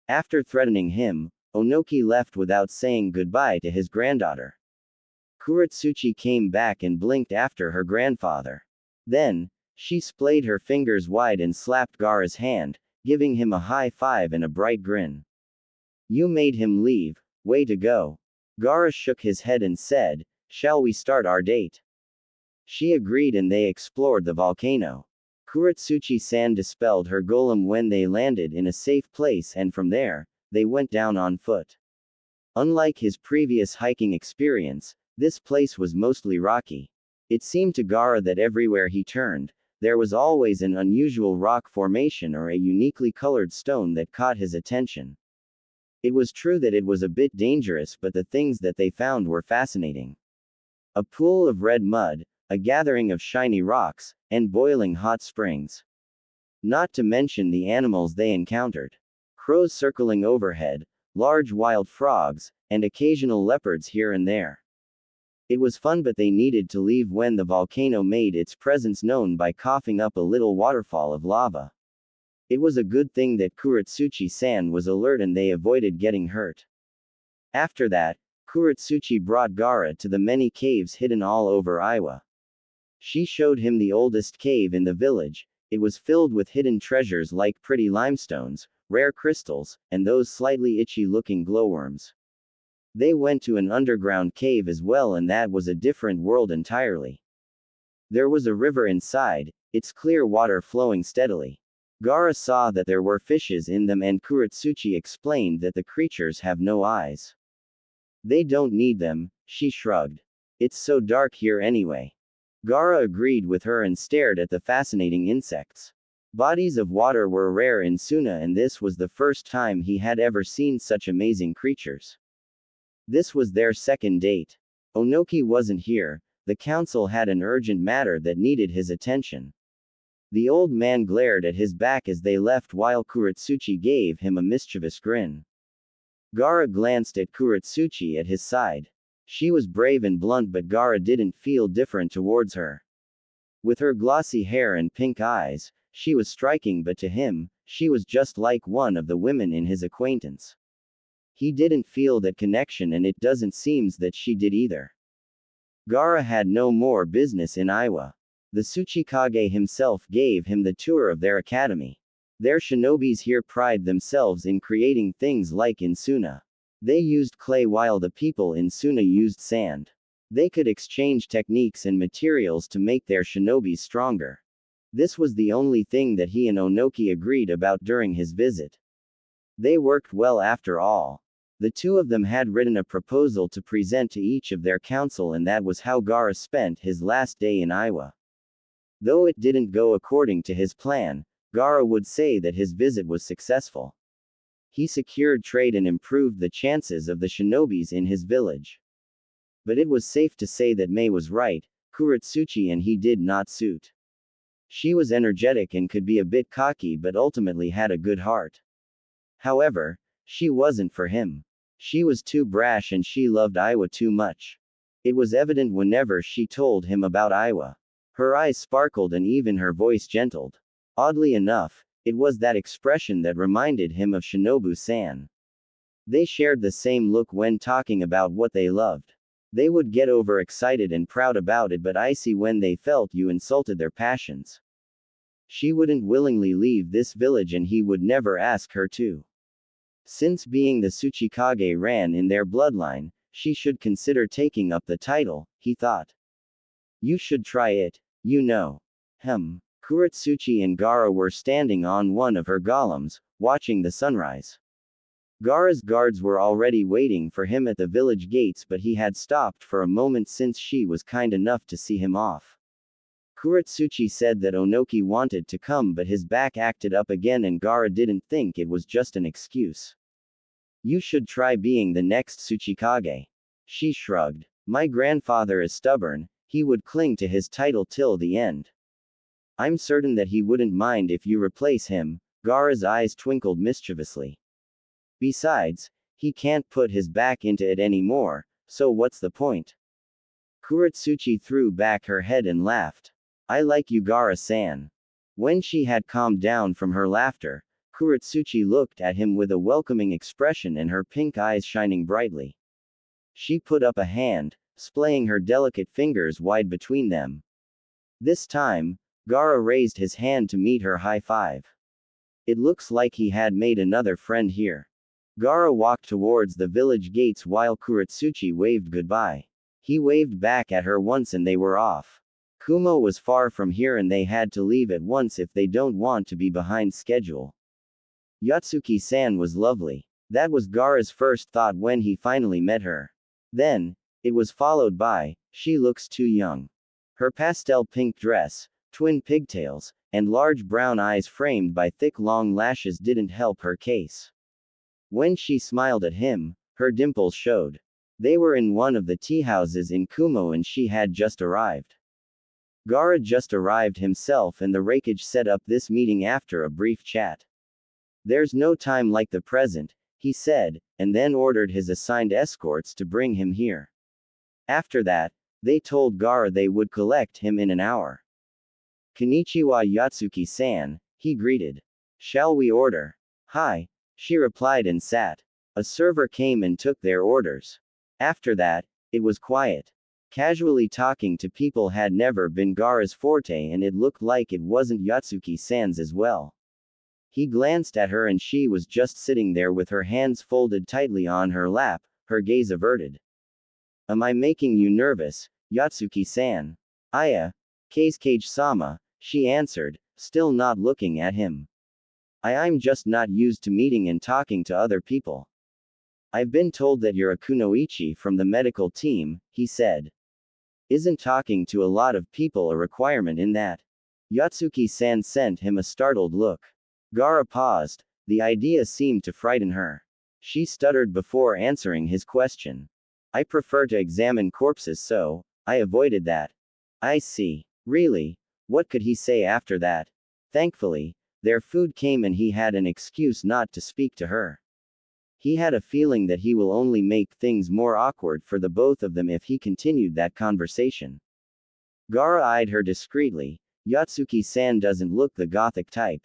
After threatening him, Onoki left without saying goodbye to his granddaughter. Kuretsuchi came back and blinked after her grandfather. Then, she splayed her fingers wide and slapped Gaara's hand, giving him a high five and a bright grin. You made him leave, way to go. Gaara shook his head and said, shall we start our date? She agreed and they explored the volcano. Kuretsuchi-san dispelled her golem when they landed in a safe place and from there, they went down on foot. Unlike his previous hiking experience, this place was mostly rocky. It seemed to Gaara that everywhere he turned, there was always an unusual rock formation or a uniquely colored stone that caught his attention. It was true that it was a bit dangerous, but the things that they found were fascinating. A pool of red mud, a gathering of shiny rocks, and boiling hot springs. Not to mention the animals they encountered. Crows circling overhead, large wild frogs, and occasional leopards here and there. It was fun, but they needed to leave when the volcano made its presence known by coughing up a little waterfall of lava. It was a good thing that Kuretsuchi-san was alert and they avoided getting hurt. After that, Kuretsuchi brought Gaara to the many caves hidden all over Iwa. She showed him the oldest cave in the village. It was filled with hidden treasures like pretty limestones, rare crystals, and those slightly itchy-looking glowworms. They went to an underground cave as well, and that was a different world entirely. There was a river inside, its clear water flowing steadily. Gaara saw that there were fishes in them and Kuretsuchi explained that the creatures have no eyes. They don't need them, she shrugged. It's so dark here anyway. Gaara agreed with her and stared at the fascinating insects. Bodies of water were rare in Suna and this was the first time he had ever seen such amazing creatures. This was their second date. Onoki wasn't here, the council had an urgent matter that needed his attention. The old man glared at his back as they left while Kuretsuchi gave him a mischievous grin. Gaara glanced at Kuretsuchi at his side. She was brave and blunt, but Gaara didn't feel different towards her. With her glossy hair and pink eyes, she was striking, but to him, she was just like one of the women in his acquaintance. He didn't feel that connection and it doesn't seem that she did either. Gaara had no more business in Iwa. The Tsuchikage himself gave him the tour of their academy. Their shinobis here pride themselves in creating things like in Suna. They used clay while the people in Suna used sand. They could exchange techniques and materials to make their shinobis stronger. This was the only thing that he and Onoki agreed about during his visit. They worked well after all. The two of them had written a proposal to present to each of their council, and that was how Gaara spent his last day in Iwa. Though it didn't go according to his plan, Gaara would say that his visit was successful. He secured trade and improved the chances of the shinobis in his village. But it was safe to say that Mei was right, Kuretsuchi and he did not suit. She was energetic and could be a bit cocky but ultimately had a good heart. However, she wasn't for him. She was too brash and she loved Iwa too much. It was evident whenever she told him about Iwa. Her eyes sparkled and even her voice gentled. Oddly enough, it was that expression that reminded him of Shinobu-san. They shared the same look when talking about what they loved. They would get overexcited and proud about it but icy when they felt you insulted their passions. She wouldn't willingly leave this village and he would never ask her to. Since being the Tsuchikage ran in their bloodline, she should consider taking up the title, he thought. You should try it, you know. Kuretsuchi and Gaara were standing on one of her golems, watching the sunrise. Gaara's guards were already waiting for him at the village gates, but he had stopped for a moment since she was kind enough to see him off. Kuretsuchi said that Onoki wanted to come, but his back acted up again and Gaara didn't think it was just an excuse. You should try being the next Tsuchikage. She shrugged. My grandfather is stubborn, he would cling to his title till the end. I'm certain that he wouldn't mind if you replace him. Gaara's eyes twinkled mischievously. Besides, he can't put his back into it anymore, so what's the point? Kuretsuchi threw back her head and laughed. I like you, Gaara-san. When she had calmed down from her laughter, Kuretsuchi looked at him with a welcoming expression and her pink eyes shining brightly. She put up a hand, splaying her delicate fingers wide between them. This time, Gaara raised his hand to meet her high five. It looks like he had made another friend here. Gaara walked towards the village gates while Kuretsuchi waved goodbye. He waved back at her once and they were off. Kumo was far from here and they had to leave at once if they don't want to be behind schedule. Yatsuki-san was lovely. That was Gaara's first thought when he finally met her. Then, it was followed by, she looks too young. Her pastel pink dress, twin pigtails, and large brown eyes framed by thick long lashes didn't help her case. When she smiled at him, her dimples showed. They were in one of the tea houses in Kumo and she had just arrived. Gaara just arrived himself and the Raikage set up this meeting after a brief chat. There's no time like the present, he said, and then ordered his assigned escorts to bring him here. After that, they told Gaara they would collect him in an hour. Konnichiwa Yatsuki-san, he greeted. Shall we order? Hi, she replied and sat. A server came and took their orders. After that, it was quiet. Casually talking to people had never been Gaara's forte and it looked like it wasn't Yatsuki-san's as well. He glanced at her and she was just sitting there with her hands folded tightly on her lap, her gaze averted. Am I making you nervous, Yatsuki-san? Aya, Kazekage-sama, she answered, still not looking at him. I'm just not used to meeting and talking to other people. I've been told that you're a kunoichi from the medical team, he said. Isn't talking to a lot of people a requirement in that? Yatsuki-san sent him a startled look. Gaara paused. The idea seemed to frighten her. She stuttered before answering his question. I prefer to examine corpses, so I avoided that. I see. Really? What could he say after that? Thankfully, their food came and he had an excuse not to speak to her. He had a feeling that he will only make things more awkward for the both of them if he continued that conversation. Gaara eyed her discreetly. Yatsuki-san doesn't look the gothic type.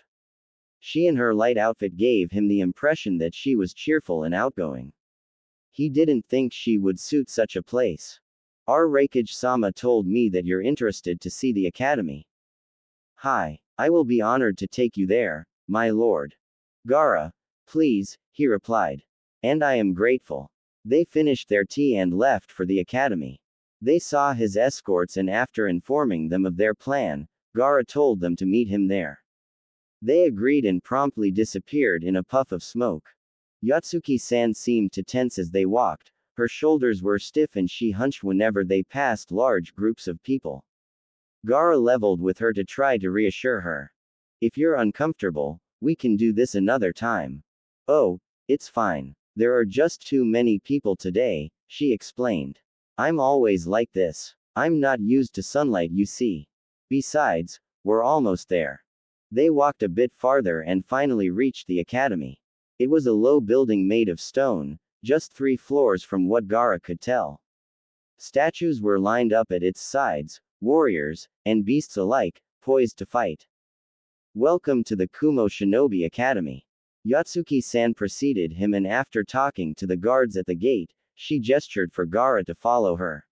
She and her light outfit gave him the impression that she was cheerful and outgoing. He didn't think she would suit such a place. Our Raikage-sama told me that you're interested to see the academy. Hi, I will be honored to take you there, my lord. Gaara, please, he replied. And I am grateful. They finished their tea and left for the academy. They saw his escorts and after informing them of their plan, Gaara told them to meet him there. They agreed and promptly disappeared in a puff of smoke. Yatsuki-san seemed to tense as they walked, her shoulders were stiff and she hunched whenever they passed large groups of people. Gaara leveled with her to try to reassure her. If you're uncomfortable, we can do this another time. Oh, it's fine. There are just too many people today, she explained. I'm always like this. I'm not used to sunlight, you see. Besides, we're almost there. They walked a bit farther and finally reached the academy. It was a low building made of stone, just 3 floors from what Gaara could tell. Statues were lined up at its sides, warriors, and beasts alike, poised to fight. Welcome to the Kumo Shinobi Academy. Yatsuki-san preceded him and after talking to the guards at the gate, she gestured for Gaara to follow her.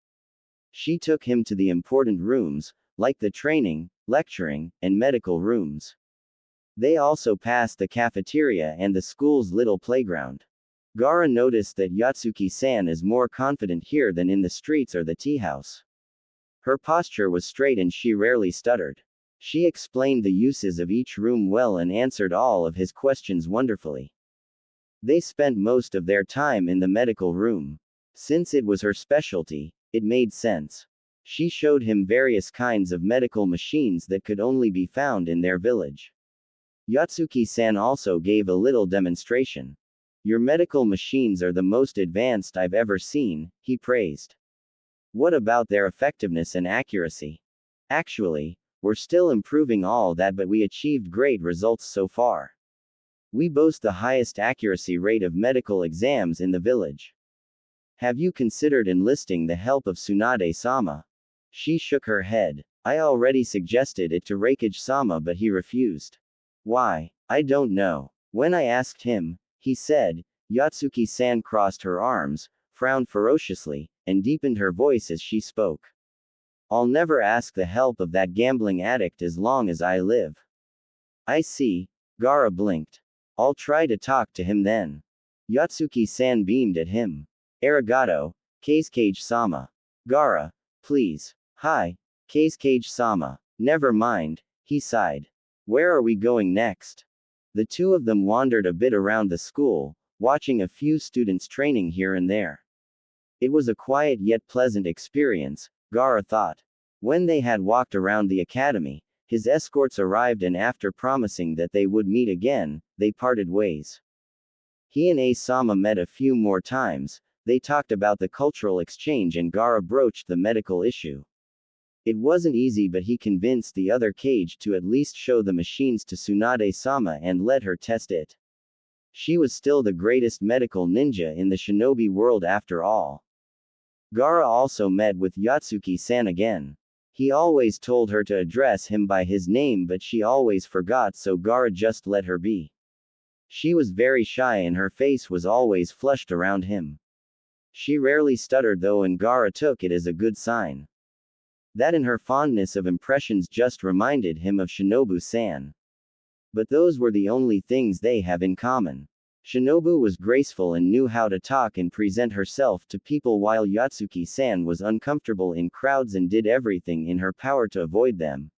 She took him to the important rooms, like the training, lecturing, and medical rooms. They also passed the cafeteria and the school's little playground. Gaara noticed that Yatsuki-san is more confident here than in the streets or the tea house. Her posture was straight and she rarely stuttered. She explained the uses of each room well and answered all of his questions wonderfully. They spent most of their time in the medical room. Since it was her specialty, it made sense. She showed him various kinds of medical machines that could only be found in their village. Yatsuki-san also gave a little demonstration. Your medical machines are the most advanced I've ever seen, he praised. What about their effectiveness and accuracy? Actually, we're still improving all that, but we achieved great results so far. We boast the highest accuracy rate of medical exams in the village. Have you considered enlisting the help of Tsunade-sama? She shook her head. I already suggested it to Reikage-sama, but he refused. Why? I don't know. When I asked him, he said. Yatsuki-san crossed her arms, frowned ferociously, and deepened her voice as she spoke. I'll never ask the help of that gambling addict as long as I live. I see. Gaara blinked. I'll try to talk to him then. Yatsuki-san beamed at him. Arigato, Keisuke-sama. Gaara, please. Hi, Keisuke-sama. Never mind, he sighed. Where are we going next? The two of them wandered a bit around the school, watching a few students training here and there. It was a quiet yet pleasant experience, Gaara thought. When they had walked around the academy, his escorts arrived and after promising that they would meet again, they parted ways. He and A-sama met a few more times. They talked about the cultural exchange and Gaara broached the medical issue. It wasn't easy, but he convinced the other cage to at least show the machines to Tsunade-sama and let her test it. She was still the greatest medical ninja in the shinobi world after all. Gaara also met with Yatsuki-san again. He always told her to address him by his name, but she always forgot, so Gaara just let her be. She was very shy and her face was always flushed around him. She rarely stuttered though, and Gaara took it as a good sign. That and her fondness of impressions just reminded him of Shinobu-san. But those were the only things they have in common. Shinobu was graceful and knew how to talk and present herself to people, while Yatsuki-san was uncomfortable in crowds and did everything in her power to avoid them.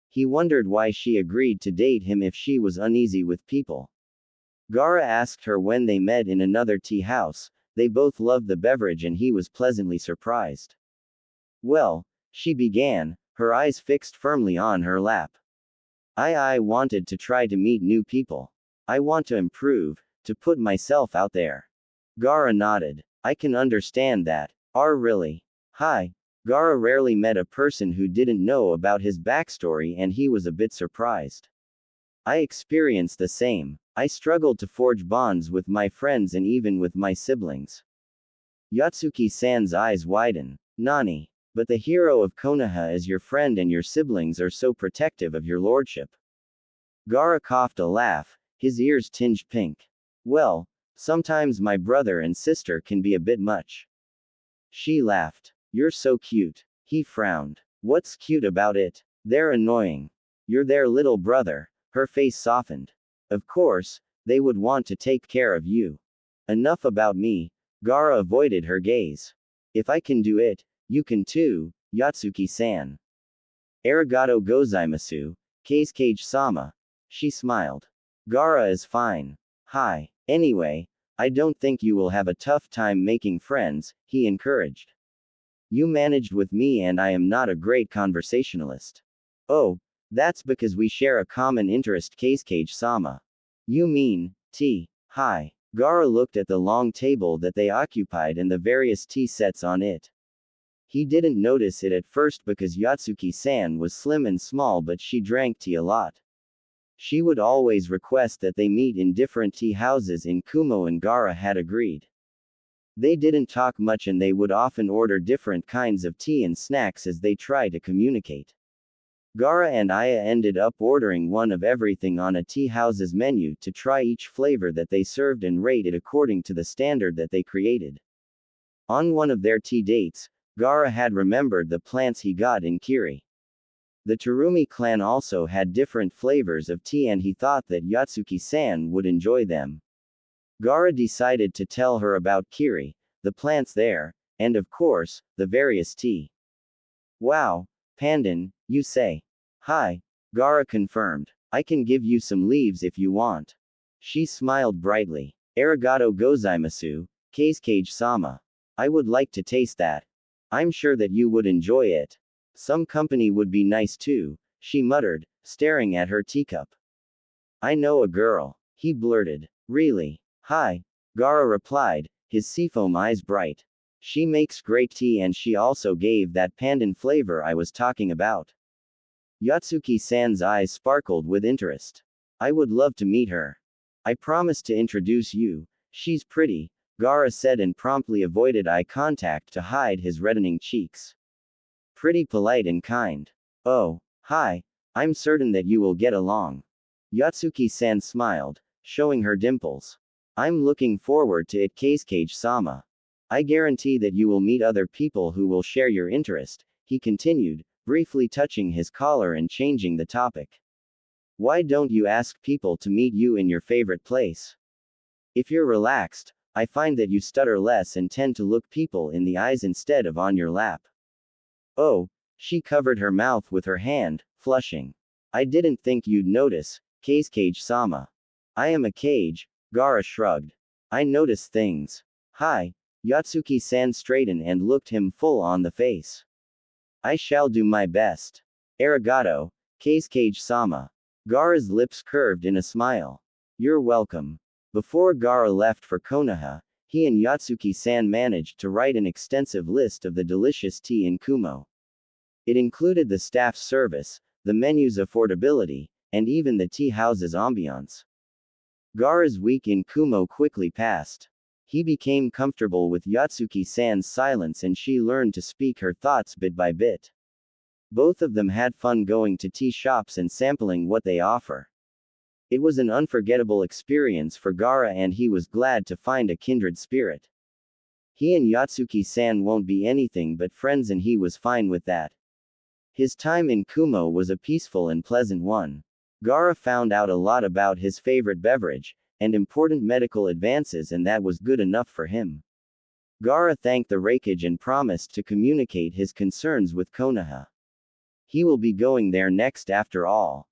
He wondered why she agreed to date him if she was uneasy with people. Gaara asked her when they met in another tea house. They both loved the beverage and he was pleasantly surprised. Well, she began, her eyes fixed firmly on her lap. I wanted to try to meet new people. I want to improve, to put myself out there. Gaara nodded. I can understand that. Really? Hi. Gaara rarely met a person who didn't know about his backstory and he was a bit surprised. I experienced the same. I struggled to forge bonds with my friends and even with my siblings. Yatsuki-san's eyes widen. Nani? But the hero of Konoha is your friend and your siblings are so protective of your lordship. Gaara coughed a laugh, his ears tinged pink. Well, sometimes my brother and sister can be a bit much. She laughed. You're so cute. He frowned. What's cute about it? They're annoying. You're their little brother. Her face softened. Of course, they would want to take care of you. Enough about me. Gaara avoided her gaze. If I can do it, you can too, Yatsuki-san. Arigato gozaimasu, Keisuke-sama. She smiled. Gaara is fine. Hi. Anyway, I don't think you will have a tough time making friends, he encouraged. You managed with me and I am not a great conversationalist. Oh, that's because we share a common interest, Keisuke-sama. You mean, tea. Hi. Gaara looked at the long table that they occupied and the various tea sets on it. He didn't notice it at first because Yatsuki-san was slim and small, but she drank tea a lot. She would always request that they meet in different tea houses in Kumo and Gaara had agreed. They didn't talk much and they would often order different kinds of tea and snacks as they try to communicate. Gaara and Aya ended up ordering one of everything on a tea house's menu to try each flavor that they served and rate it according to the standard that they created. On one of their tea dates, Gaara had remembered the plants he got in Kiri. The Terumi clan also had different flavors of tea and he thought that Yatsuki-san would enjoy them. Gaara decided to tell her about Kiri, the plants there, and of course, the various tea. Wow, Pandan, you say? Hi, Gaara confirmed. I can give you some leaves if you want. She smiled brightly. Arigato gozaimasu, Kage-sama. I would like to taste that. I'm sure that you would enjoy it. Some company would be nice too, she muttered, staring at her teacup. I know a girl, he blurted. Really? Hi, Gaara replied, his seafoam eyes bright. She makes great tea and she also gave that pandan flavor I was talking about. Yatsuki-san's eyes sparkled with interest. I would love to meet her. I promise to introduce you. She's pretty, Gaara said and promptly avoided eye contact to hide his reddening cheeks. Pretty polite and kind. Oh, hi, I'm certain that you will get along. Yatsuki-san smiled, showing her dimples. I'm looking forward to it, Kage-sama. I guarantee that you will meet other people who will share your interest, he continued, briefly touching his collar and changing the topic. Why don't you ask people to meet you in your favorite place? If you're relaxed, I find that you stutter less and tend to look people in the eyes instead of on your lap. Oh, she covered her mouth with her hand, flushing. I didn't think you'd notice, Kage-sama. I am a Kage, Gaara shrugged. I notice things. Hi, Yatsuki-san straightened and looked him full on the face. I shall do my best. Arigato, Kage-sama. Gaara's lips curved in a smile. You're welcome. Before Gaara left for Konoha, he and Yatsuki-san managed to write an extensive list of the delicious tea in Kumo. It included the staff's service, the menu's affordability, and even the tea house's ambiance. Gaara's week in Kumo quickly passed. He became comfortable with Yatsuki-san's silence and she learned to speak her thoughts bit by bit. Both of them had fun going to tea shops and sampling what they offer. It was an unforgettable experience for Gaara and he was glad to find a kindred spirit. He and Yatsuki-san won't be anything but friends and he was fine with that. His time in Kumo was a peaceful and pleasant one. Gaara found out a lot about his favorite beverage, and important medical advances and that was good enough for him. Gaara thanked the Raikage and promised to communicate his concerns with Konoha. He will be going there next after all.